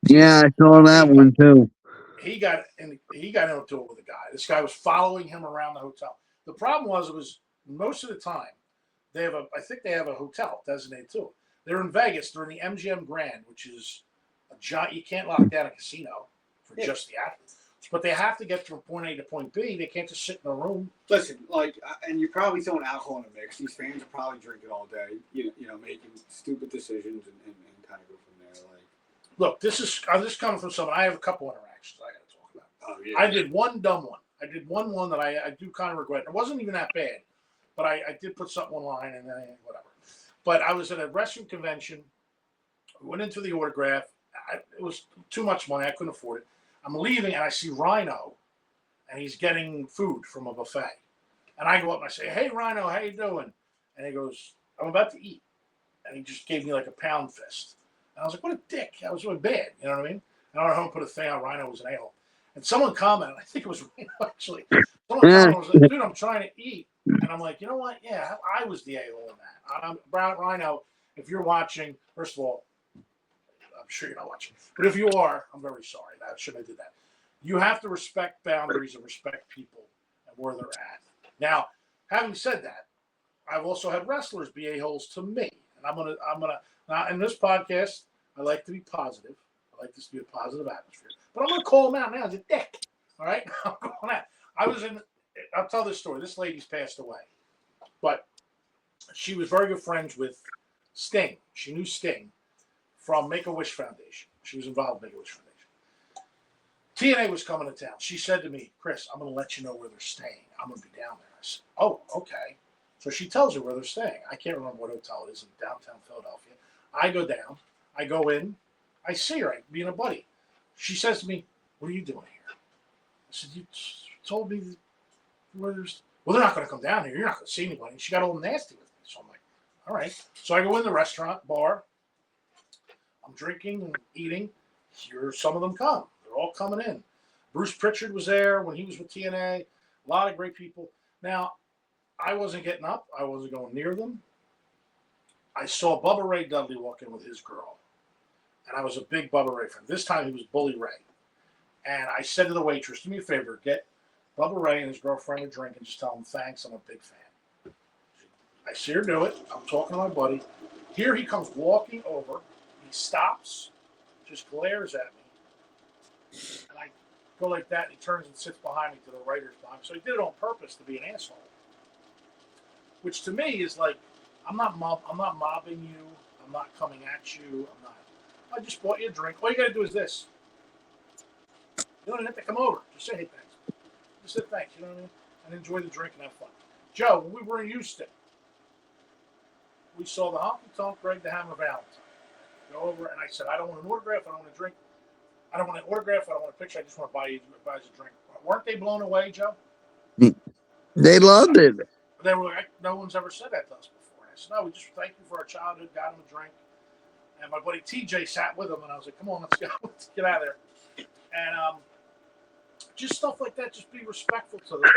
yeah, I saw that one too. He got into it with a guy. This guy was following him around the hotel. The problem was most of the time I think they have a hotel designated to it. They're in Vegas. They're in the MGM Grand, which is a giant. You can't lock down a casino for just the athletes. But they have to get from point A to point B. They can't just sit in a room. Listen, like, and you're probably throwing alcohol in the mix. These fans are probably drinking all day, you know, making stupid decisions and kind of go from there. Like, look, this is coming from someone. I have a couple interactions I got to talk about. Oh yeah. I did one dumb one. I did one that I do kind of regret. It wasn't even that bad, but I did put something online and then whatever. But I was at a wrestling convention. We went into the autograph. It was too much money. I couldn't afford it. I'm leaving, and I see Rhino, and he's getting food from a buffet. And I go up and I say, "Hey, Rhino, how you doing?" And he goes, "I'm about to eat." And he just gave me like a pound fist. And I was like, what a dick. That was really bad. You know what I mean? And I went home and put a thing on Rhino was an a-hole. And someone commented, I think it was Rhino actually. Someone commented, was like, dude, I'm trying to eat. And I'm like, you know what? Yeah, I was the a-hole in that. Rhino, if you're watching, first of all, I'm sure you're not watching. But if you are, I'm very sorry. I shouldn't have did that. You have to respect boundaries and respect people and where they're at. Now, having said that, I've also had wrestlers be a-holes to me. And I'm gonna now in this podcast, I like to be positive. I like this to be a positive atmosphere. But I'm gonna call him out now as a dick. All right? I'm going out. I'll tell this story. This lady's passed away. But she was very good friends with Sting. She knew Sting from Make-A-Wish Foundation. She was involved in Make-A-Wish Foundation. TNA was coming to town. She said to me, Chris, I'm going to let you know where they're staying. I'm going to be down there. I said, oh, okay. So she tells her where they're staying. I can't remember what hotel it is in downtown Philadelphia. I go down. I go in. I see her. I being a buddy. She says to me, what are you doing here? I said, you told me where there's... Well, they're not going to come down here. You're not going to see anybody. And she got a little nasty with me. So I'm like, all right. So I go in the restaurant, bar. I'm drinking and eating. Here some of them come. They're all coming in. Bruce Pritchard was there when he was with TNA. A lot of great people. Now, I wasn't getting up. I wasn't going near them. I saw Bubba Ray Dudley walk in with his girl, and I was a big Bubba Ray fan. This time he was Bully Ray, and I said to the waitress, "Do me a favor, get Bubba Ray and his girlfriend a drink, and just tell them thanks. I'm a big fan." I see her do it. I'm talking to my buddy. Here he comes walking over. He stops, just glares at me, and I go like that. And he turns and sits behind me to the writer's behind. So he did it on purpose to be an asshole, which to me is like, I'm not mobbing you. I'm not coming at you. I'm not. I just bought you a drink. All you got to do is this. You don't even have to come over. Just say hey thanks. Just say thanks. You know what I mean? And enjoy the drink and have fun. Joe, when we were in Houston, we saw the honky tonk Greg the Hammer Valentine. Go over and I said, I don't want an autograph. I don't want a drink. I don't want an autograph. I don't want a picture. I just want to buy you a drink. Weren't they blown away, Joe? They loved it. They were like, no one's ever said that to us before. And I said, no, we just thank you for our childhood, got him a drink. And my buddy TJ sat with him, and I was like, come on, let's go. Let's get out of there. And just stuff like that, just be respectful to them.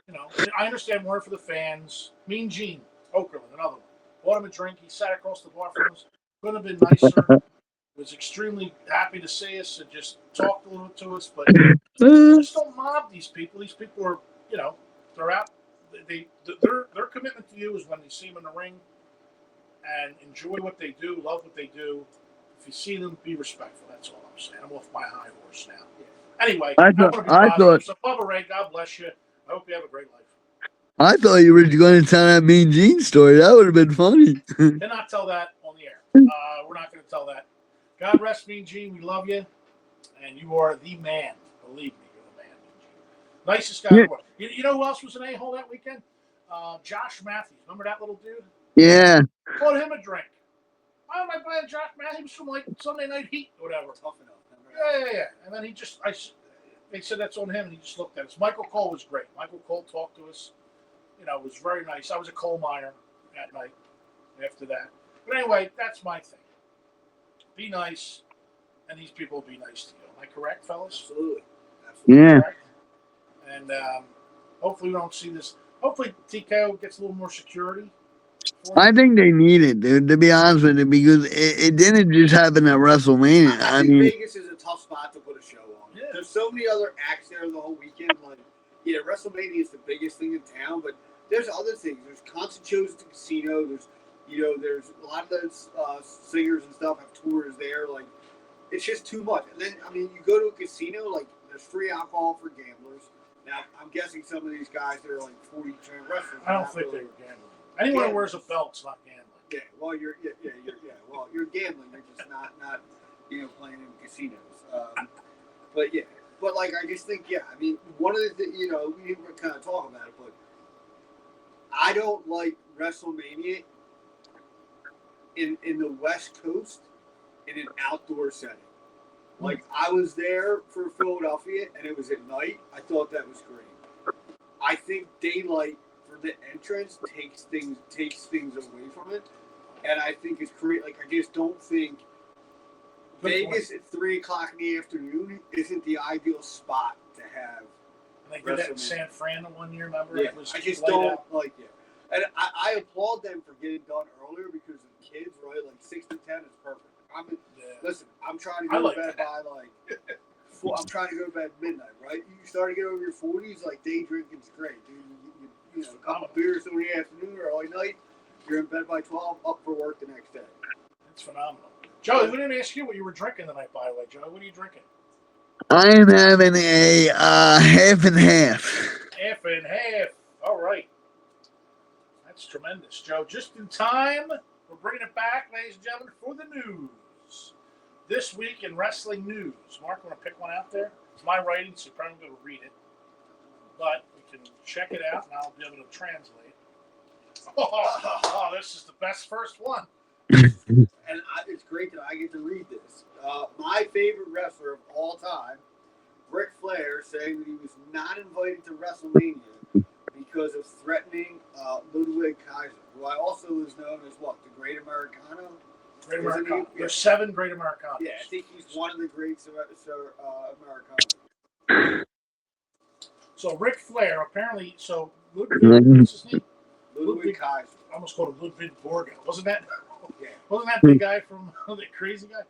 You know, I understand more for the fans. Mean Gene, Okerlund, another one. Bought him a drink. He sat across the bar from us. Couldn't have been nicer. Was extremely happy to see us and just talked a little to us. But just don't mob these people. These people are, you know, they're out. Their commitment to you is when you see them in the ring and enjoy what they do, love what they do. If you see them, be respectful. That's all I'm saying. I'm off my high horse now. Anyway, I thought so Bubba Ray, God bless you. I hope you have a great life. I thought you were going to tell that Mean Gene story. That would have been funny. Cannot tell that on the air. We're not going to tell that. God rest Mean Gene. We love you, and you are the man. Believe me, you're the man, Mean Gene. Nicest guy in the world. You know who else was an a-hole that weekend? Josh Matthews. Remember that little dude? Yeah. Bought him a drink. Why am I buying Josh Matthews? He was from like Sunday Night Heat or whatever. Tough enough. Yeah. And then they said that's on him, and he just looked at us. Michael Cole was great. Michael Cole talked to us. You know, it was very nice. I was a coal miner that night after that. But anyway, that's my thing. Be nice, and these people will be nice to you. Am I correct, fellas? Absolutely. Yeah. Correct? And hopefully we don't see this. Hopefully TKO gets a little more security. I think they need it, dude, to be honest with you, because it didn't just happen at WrestleMania. I think Vegas is a tough spot to put a show on. Yeah. There's so many other acts there the whole weekend. Like, yeah, WrestleMania is the biggest thing in town, but there's other things. There's constant shows at the casino. There's a lot of those singers and stuff have tours there. Like, it's just too much. And then, I mean, you go to a casino, like, there's free alcohol for gamblers. Now, I'm guessing some of these guys that are like 40% wrestlers. I don't think they were gambling. Anyone who wears a belt's not gambling. Yeah, well, you're gambling. You're just not playing in casinos. But like I just think I mean one of the we didn't kind of talk about it, but I don't like WrestleMania in the West Coast in an outdoor setting. Like I was there for Philadelphia and it was at night. I thought that was great. I think daylight for the entrance takes things away from it, and I think it's great. Like I just don't think Vegas at 3:00 in the afternoon isn't the ideal spot to have. And they did that in San Fran one year, remember? Yeah, I just don't like it. And I applaud them for getting done earlier because the kids, right? Like 6 to 10 is perfect. Listen, I'm trying to go to bed by I'm trying to go to bed at midnight, right? You start to get over your 40s, like day drinking's great, dude. You know, a couple of beers in the afternoon or early night, you're in bed by 12, up for work the next day. It's phenomenal. Joe, we didn't ask you what you were drinking tonight, by the way, Joe. What are you drinking? I am having a half and half. Half and half. All right. That's tremendous, Joe. Just in time, we're bringing it back, ladies and gentlemen, for the news. This week in wrestling news. Mark, want to pick one out there? It's my writing, so you probably won't be able to read it. But we can check it out, and I'll be able to translate. Oh, this is the best first one. And it's great that I get to read this. My favorite wrestler of all time, Ric Flair, saying that he was not invited to WrestleMania because of threatening Ludwig Kaiser, who I also is known as what? The Great Americano? Great Americano. There's 7 Great Americanos. Yeah, I think he's one of the greats Americanos. So Ric Flair, apparently, so What's his name? Ludwig Kaiser. I almost called him Ludwig Borga. Wasn't that Yeah. big guy from the crazy guy?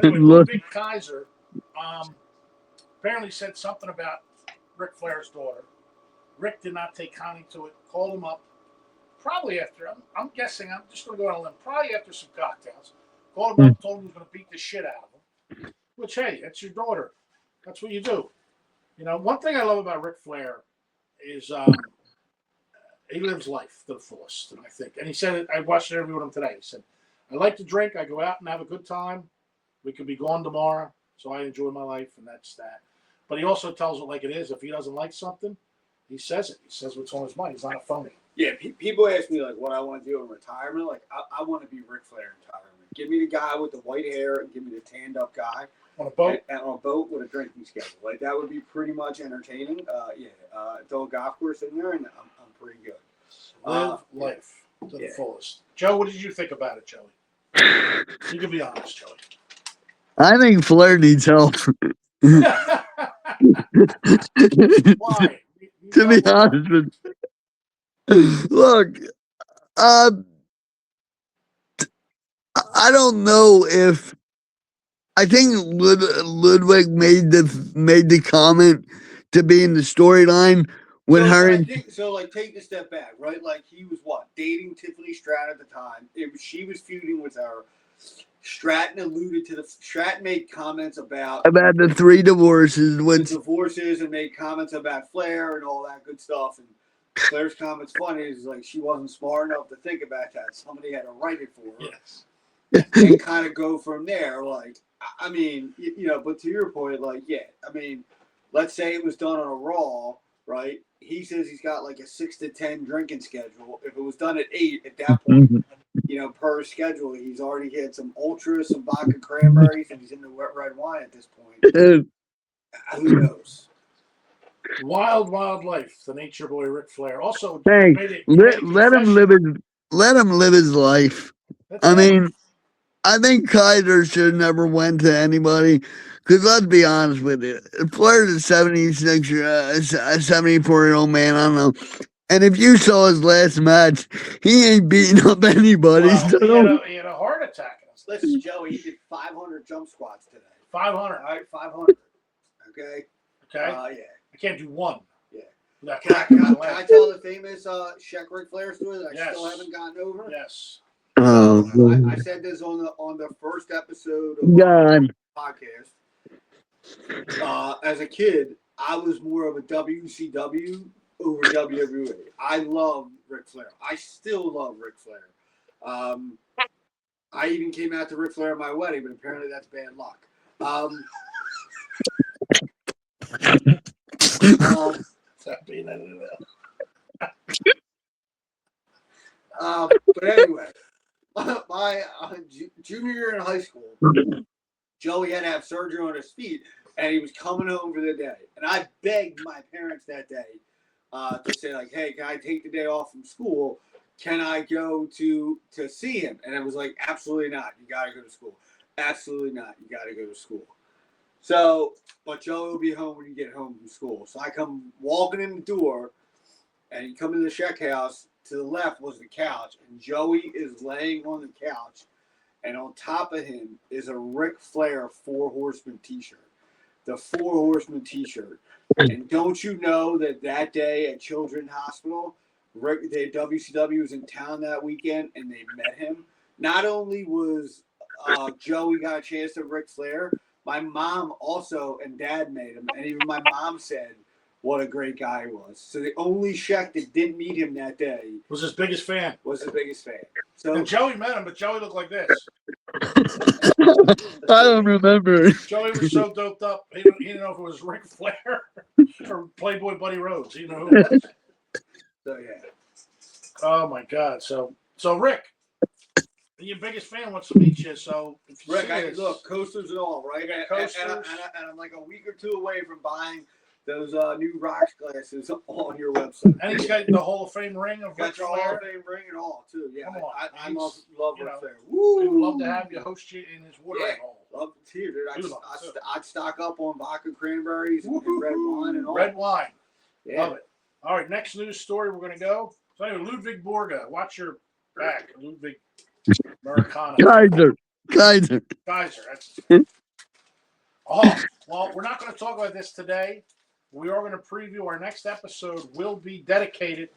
Anyway, Ludwig Kaiser apparently said something about Ric Flair's daughter. Rick did not take kindly to it. Called him up. Probably after, I'm guessing, I'm just going to go on a limb. Probably after some cocktails. Called him up, told him he was going to beat the shit out of him. Which, hey, that's your daughter. That's what you do. You know, one thing I love about Ric Flair is he lives life to the fullest, and I think. And he said it, I watched an interview with him today. He said, I like to drink. I go out and have a good time. We could be gone tomorrow, so I enjoy my life, and that's that. But he also tells it like it is. If he doesn't like something, he says it. He says what's on his mind. He's not a phony. Yeah, people ask me like what I want to do in retirement. Like I want to be Ric Flair in retirement. Give me the guy with the white hair and give me the tanned up guy On a boat? and on a boat with a drinking schedule. Like that would be pretty much entertaining. Throw a golf course in there and I'm pretty good. Live life to the fullest. Joe, what did you think about it, Joey? You can be honest, Joey. I think Flair needs help. Why? To be honest with you. Look, I don't know if I think Ludwig made the comment to be in the storyline with her. Like take a step back, right? Like he was dating Tiffany Stratton at the time. She was feuding with her. Stratton made comments about the 3 divorces, and made comments about Flair and all that good stuff. And Flair's comments funny is like she wasn't smart enough to think about that. Somebody had to write it for her. Yes. And kind of go from there. Like, I mean, but to your point, like, yeah, I mean, let's say it was done on a Raw, right? He says he's got like a 6 to 10 drinking schedule. If it was done at 8, at that point, per schedule, he's already had some ultras, some vodka cranberries, and he's into wet red wine at this point. Who knows? Wild life. The Nature Boy Ric Flair. Also, hey, let him live his life. That's I mean, I think Kaiser should never went to anybody. Because let's be honest with you, Flair's a 74-year-old man. I don't know. And if you saw his last match, he ain't beating up anybody. Well, he had a heart attack. Listen, Joey, he did 500 jump squats today. 500. All right, 500. Okay. Okay. Yeah. I can't do one. Yeah. Can I tell the famous Shaq Ric Flair story that I still haven't gotten over? Yes. I said this on the first episode of the podcast. As a kid, I was more of a WCW over WWE. I love Ric Flair. I still love Ric Flair. I even came out to Ric Flair at my wedding, but apparently that's bad luck. But anyway, my junior year in high school, Joey had to have surgery on his feet, and he was coming home for the day. And I begged my parents that day to say, like, hey, can I take the day off from school? Can I go to see him? And it was like, absolutely not. You got to go to school. Absolutely not. You got to go to school. So, but Joey will be home when you get home from school. So I come walking in the door, and you come into the Sheck house. To the left was the couch, and Joey is laying on the couch, and on top of him is a Ric Flair 4 Horsemen t-shirt. The 4 Horsemen t-shirt. And don't you know that day at Children's Hospital, WCW was in town that weekend, and they met him? Not only was Joey got a chance to Ric Flair, my mom also and dad met him, and even my mom said what a great guy he was. So the only Sheck that didn't meet him that day was his biggest fan. So and Joey met him, but Joey looked like this. I don't remember. Joey was so doped up, he didn't know if it was Ric Flair or Playboy Buddy Rhodes. You know who it was. So yeah. Oh my God. So Rick, your biggest fan wants to meet you. So if you Rick, look, coasters and all, right? And I'm like a week or 2 away from buying those new rocks glasses on your website. And he's got the Hall of Fame ring of Ric Flair. Hall of Fame ring and all, too. Yeah, come on. I love Ric Flair. We would love to have you host you in his water hole. Love to hear, dude. I'd stock up on vodka cranberries and red wine and all. Red wine. Yeah. Love it. All right, next news story we're going to go. So anyway, Ludwig Borga, watch your back. Ludwig Americana. Kaiser. Kaiser. Oh, well, we're not going to talk about this today. We are going to preview our next episode will be dedicated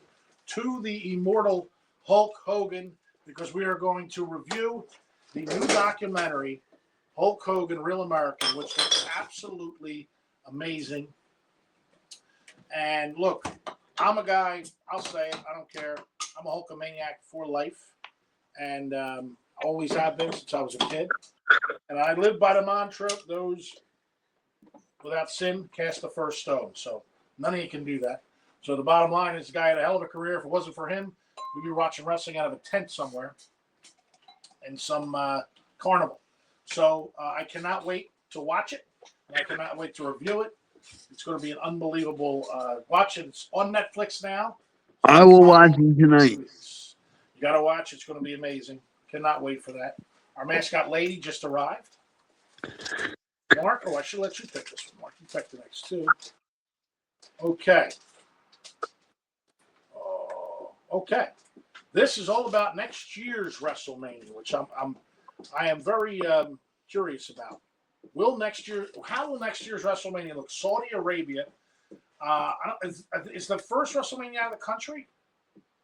to the immortal Hulk Hogan because we are going to review the new documentary, Hulk Hogan, Real American, which looks absolutely amazing. And look, I'm a guy, I'll say it, I don't care. I'm a Hulkamaniac for life. And always have been since I was a kid. And I live by the mantra, those without sin cast the first stone. So none of you can do that. So the bottom line is the guy had a hell of a career. If it wasn't for him, we'd be watching wrestling out of a tent somewhere in some carnival. So I cannot wait to watch it. And I cannot wait to review it. It's going to be an unbelievable watch. It's on Netflix now. I will watch it tonight. You got to watch. It's going to be amazing. Cannot wait for that. Our mascot lady just arrived. Mark, I should let you pick this one. Mark, you pick the next two. Okay. Okay. This is all about next year's WrestleMania, which I am very curious about. How will next year's WrestleMania look? Saudi Arabia. Is the first WrestleMania out of the country?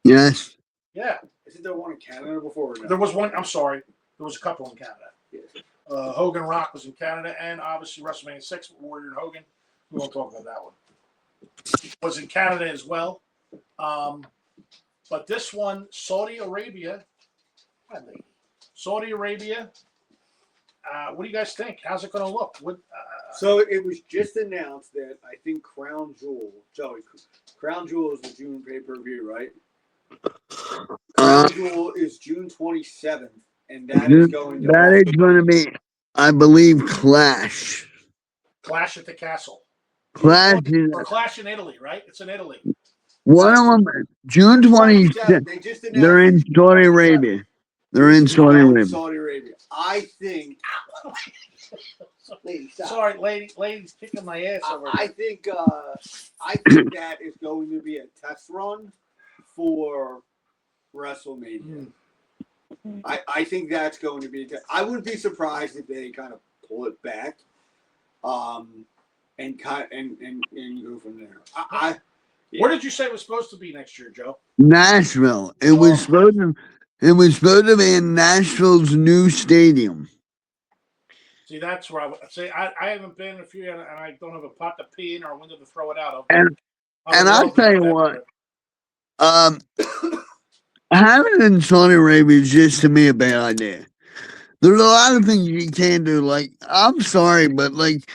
Yes. Yeah. Isn't there one in Canada before? There was one. I'm sorry. There was a couple in Canada. Yes. Hogan Rock was in Canada, and obviously WrestleMania 6 with Warrior and Hogan. We won't talk about that one. Was in Canada as well. But this one, Saudi Arabia. Saudi Arabia. What do you guys think? How's it going to look? So it was just announced that I think Crown Jewel is the June pay-per-view, right? Crown Jewel is June 27th, and that is going to be, I believe, Clash. Clash at the Castle. Clash or Clash in Italy, right? It's in Italy. One of them, June 27th. They just announced they're in Saudi Arabia. They're in Saudi Arabia. Saudi Arabia. I think. Sorry, ladies kicking my ass over I think that is going to be a test run for WrestleMania. I think that's going to be. I wouldn't be surprised if they kind of pull it back, and go from there. Where did you say it was supposed to be next year, Joe? Nashville. It was supposed to be in Nashville's new stadium. See, that's where I would say I haven't been in a few, and I don't have a pot to pee in or a window to throw it out of. And I'll tell you what, having it in Saudi Arabia is just to me a bad idea. There's a lot of things you can't do. Like, I'm sorry, but like,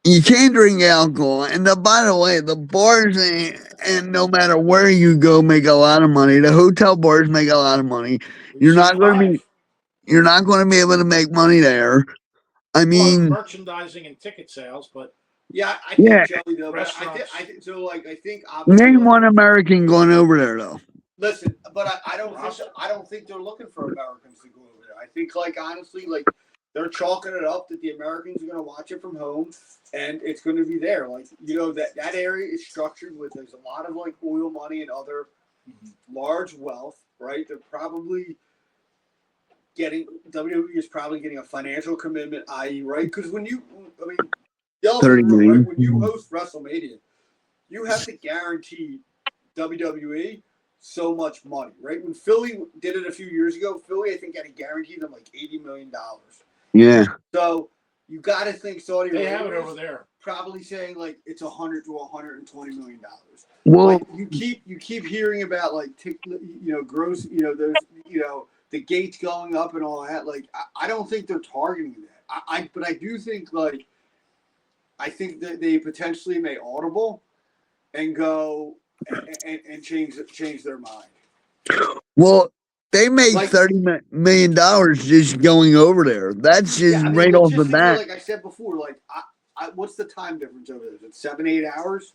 you can't drink alcohol. And by the way, the bars and no matter where you go make a lot of money. The hotel bars make a lot of money. You're not going to be able to make money there. I mean, merchandising and ticket sales, but I think Joey though. But I think name one American going over there though. Listen, but I don't think they're looking for Americans to go over there. I think honestly they're chalking it up that the Americans are going to watch it from home, and it's going to be there. That area is structured with there's a lot of oil money and other large wealth, right? They're probably WWE is probably getting a financial commitment, i.e., right? Because when you host WrestleMania, you have to guarantee WWE so much money, right? When Philly did it a few years ago, Philly I think had to guarantee them $80 million. Yeah. So you got to think Saudi Arabia. They have it over there. Probably saying it's $100 to $120 million. Well, you keep hearing about gross, there's the gates going up and all that. I don't think they're targeting that. But I do think I think that they potentially may audible and go and change their mind. Well, they made $30 million just going over there. That's just right off the bat. Like I said before, what's the time difference over there? Is it 7-8 hours?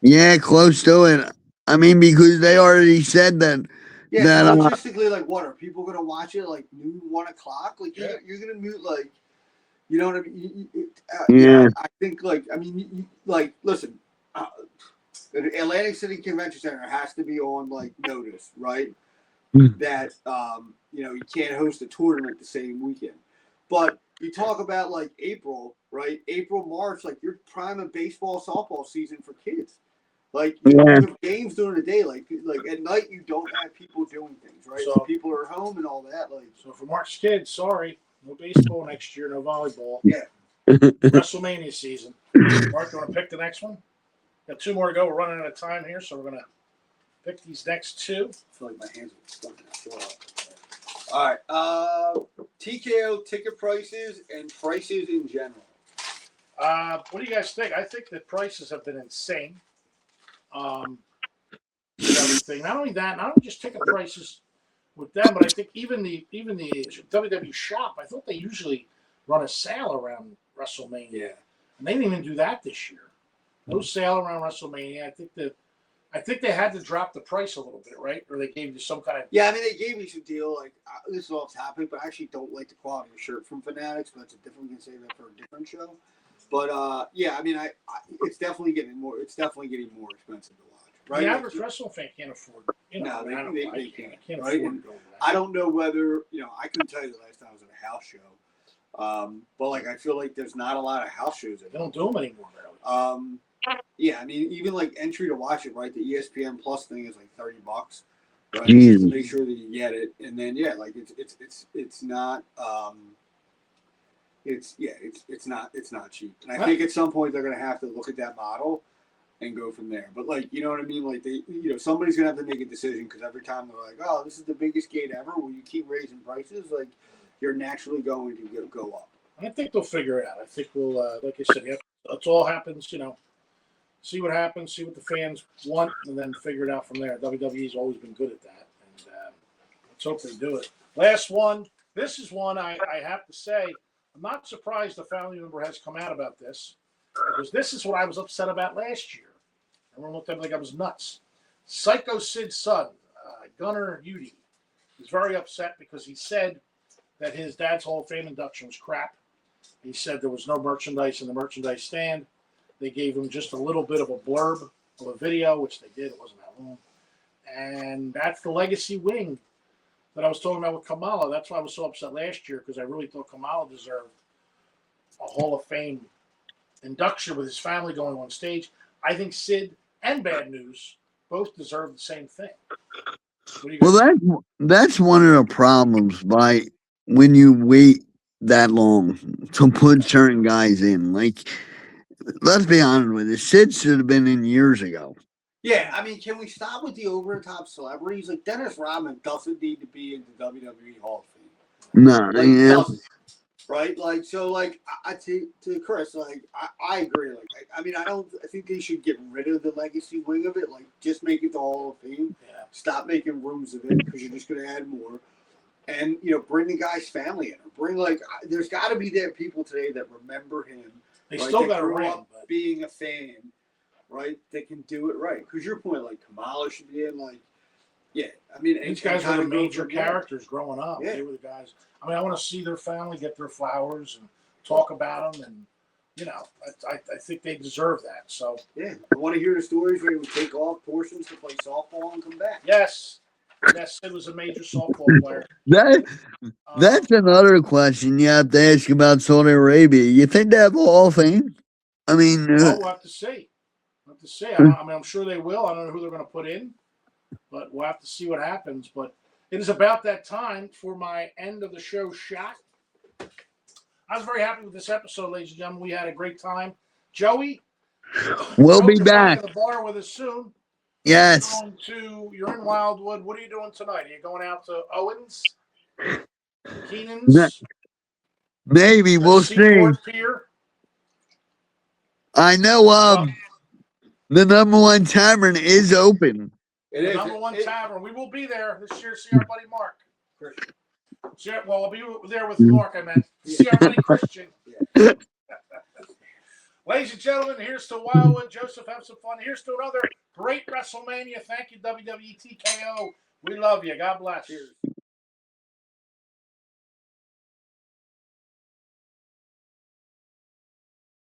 Yeah, close to it. I mean, because they already said that. Yeah, so logistically, what are people going to watch it noon, 1 o'clock? You're going to mute you know what I mean? I think listen. the Atlantic City Convention Center has to be on like notice, right? That you can't host a tournament the same weekend. But you talk about like April, right? April, March, like your prime of baseball, softball season for kids. Like you have games during the day, like at night you don't have people doing things, right? So- So people are home and all that. Like So for Mark's kids, sorry, no baseball next year, no volleyball. Yeah. WrestleMania season. Mark, you want to pick the next one? Got 2 more to go. We're running out of time here, so we're gonna pick these next 2. I feel like my hands are stuck in that. All right. TKO ticket prices and prices in general. What do you guys think? I think the prices have been insane. With everything. Not only that, not only just ticket prices with them, but I think even the WWE shop. I thought they usually run a sale around WrestleMania, Yeah. and they didn't even do that this year. No sale around WrestleMania. I think they had to drop the price a little bit, right? Or they gave you some kind of. Yeah, I mean, they gave me some deal. Like, this is all that's happening, but I actually don't like the quality of the shirt from Fanatics, but that's a different, we can save that for a different show. But, yeah, I mean, it's definitely getting more expensive to watch, right? The average wrestling fan can't afford. No, they can't, can't right? afford to go to that. I don't know whether, I couldn't tell you the last time I was at a house show. But, like, I feel like there's not a lot of house shows They don't do them anymore, really. Yeah, I mean, even like entry to watch it, right? The ESPN Plus thing is like $30, right? Jeez. Just to make sure that you get it, and then yeah, like it's not it's not cheap. And I think at some point they're gonna have to look at that model and go from there. But like, you know what I mean? Like somebody's gonna have to make a decision because every time they're like, oh, this is the biggest gate ever. Will you keep raising prices? Like, you're naturally going to go up. I think they'll figure it out. I think we'll, like I said, it all happens, see what happens, see what the fans want, and then figure it out from there. WWE's always been good at that, and let's hope they do it. Last one. This is one I have to say, I'm not surprised a family member has come out about this, because this is what I was upset about last year. Everyone looked at me like I was nuts. Psycho Sid's son, Gunnar Udy, is very upset because he said that his dad's Hall of Fame induction was crap. He said there was no merchandise in the merchandise stand. They gave him just a little bit of a blurb of a video, which they did. It wasn't that long. And that's the legacy wing that I was talking about with Kamala. That's why I was so upset last year, because I really thought Kamala deserved a Hall of Fame induction with his family going on stage. I think Sid and Bad News both deserve the same thing. Well, that's one of the problems by when you wait that long to put certain guys in. Like, let's be honest with it, Sid should have been in years ago. Yeah, I mean, can we stop with the over-the-top celebrities? Like, Dennis Rodman doesn't need to be in the WWE Hall of Fame. No, Like, yeah. doesn't. Right? Like, so, like, to Chris, like, I agree. Like, I mean, I think they should get rid of the legacy wing of it. Like, just make it the Hall of Fame. Yeah. Stop making rooms of it because you're just going to add more. And, bring the guy's family in. Or bring, like, there's got to be there people today that remember him. They right? still That got a grew ring, up but being a fan, right? They can do it right. Because your point, like, Kamala should be in, like, yeah. I mean, these guys were the major from there. characters growing up. Yeah. They were the guys. I mean, I want to see their family get their flowers and talk about them, and I think they deserve that. So yeah, I want to hear the stories where he would take off portions to play softball and come back. yes, Sid was a major softball player. That's another question you have to ask about Saudi Arabia. You think they have a Hall of Fame? I mean, Well, we'll have to see. I mean, I'm sure they will. I don't know who they're going to put in, but we'll have to see what happens. But it is about that time for my end of the show shot. I was very happy with this episode, ladies and gentlemen. We had a great time. Joey, we'll be you're back. at the bar with us soon. Yes. You're in Wildwood. What are you doing tonight? Are you going out to Owens? Keenan's? Maybe we'll see. Seaport Pier? I know the number one tavern is open. The number one tavern. We will be there this year to see our buddy Mark. Well, I'll be there with Mark, I meant. See our buddy Christian. Ladies and gentlemen, here's to Wildwood. Joseph, have some fun. Here's to another great WrestleMania. Thank you, WWE TKO. We love you. God bless. Cheers.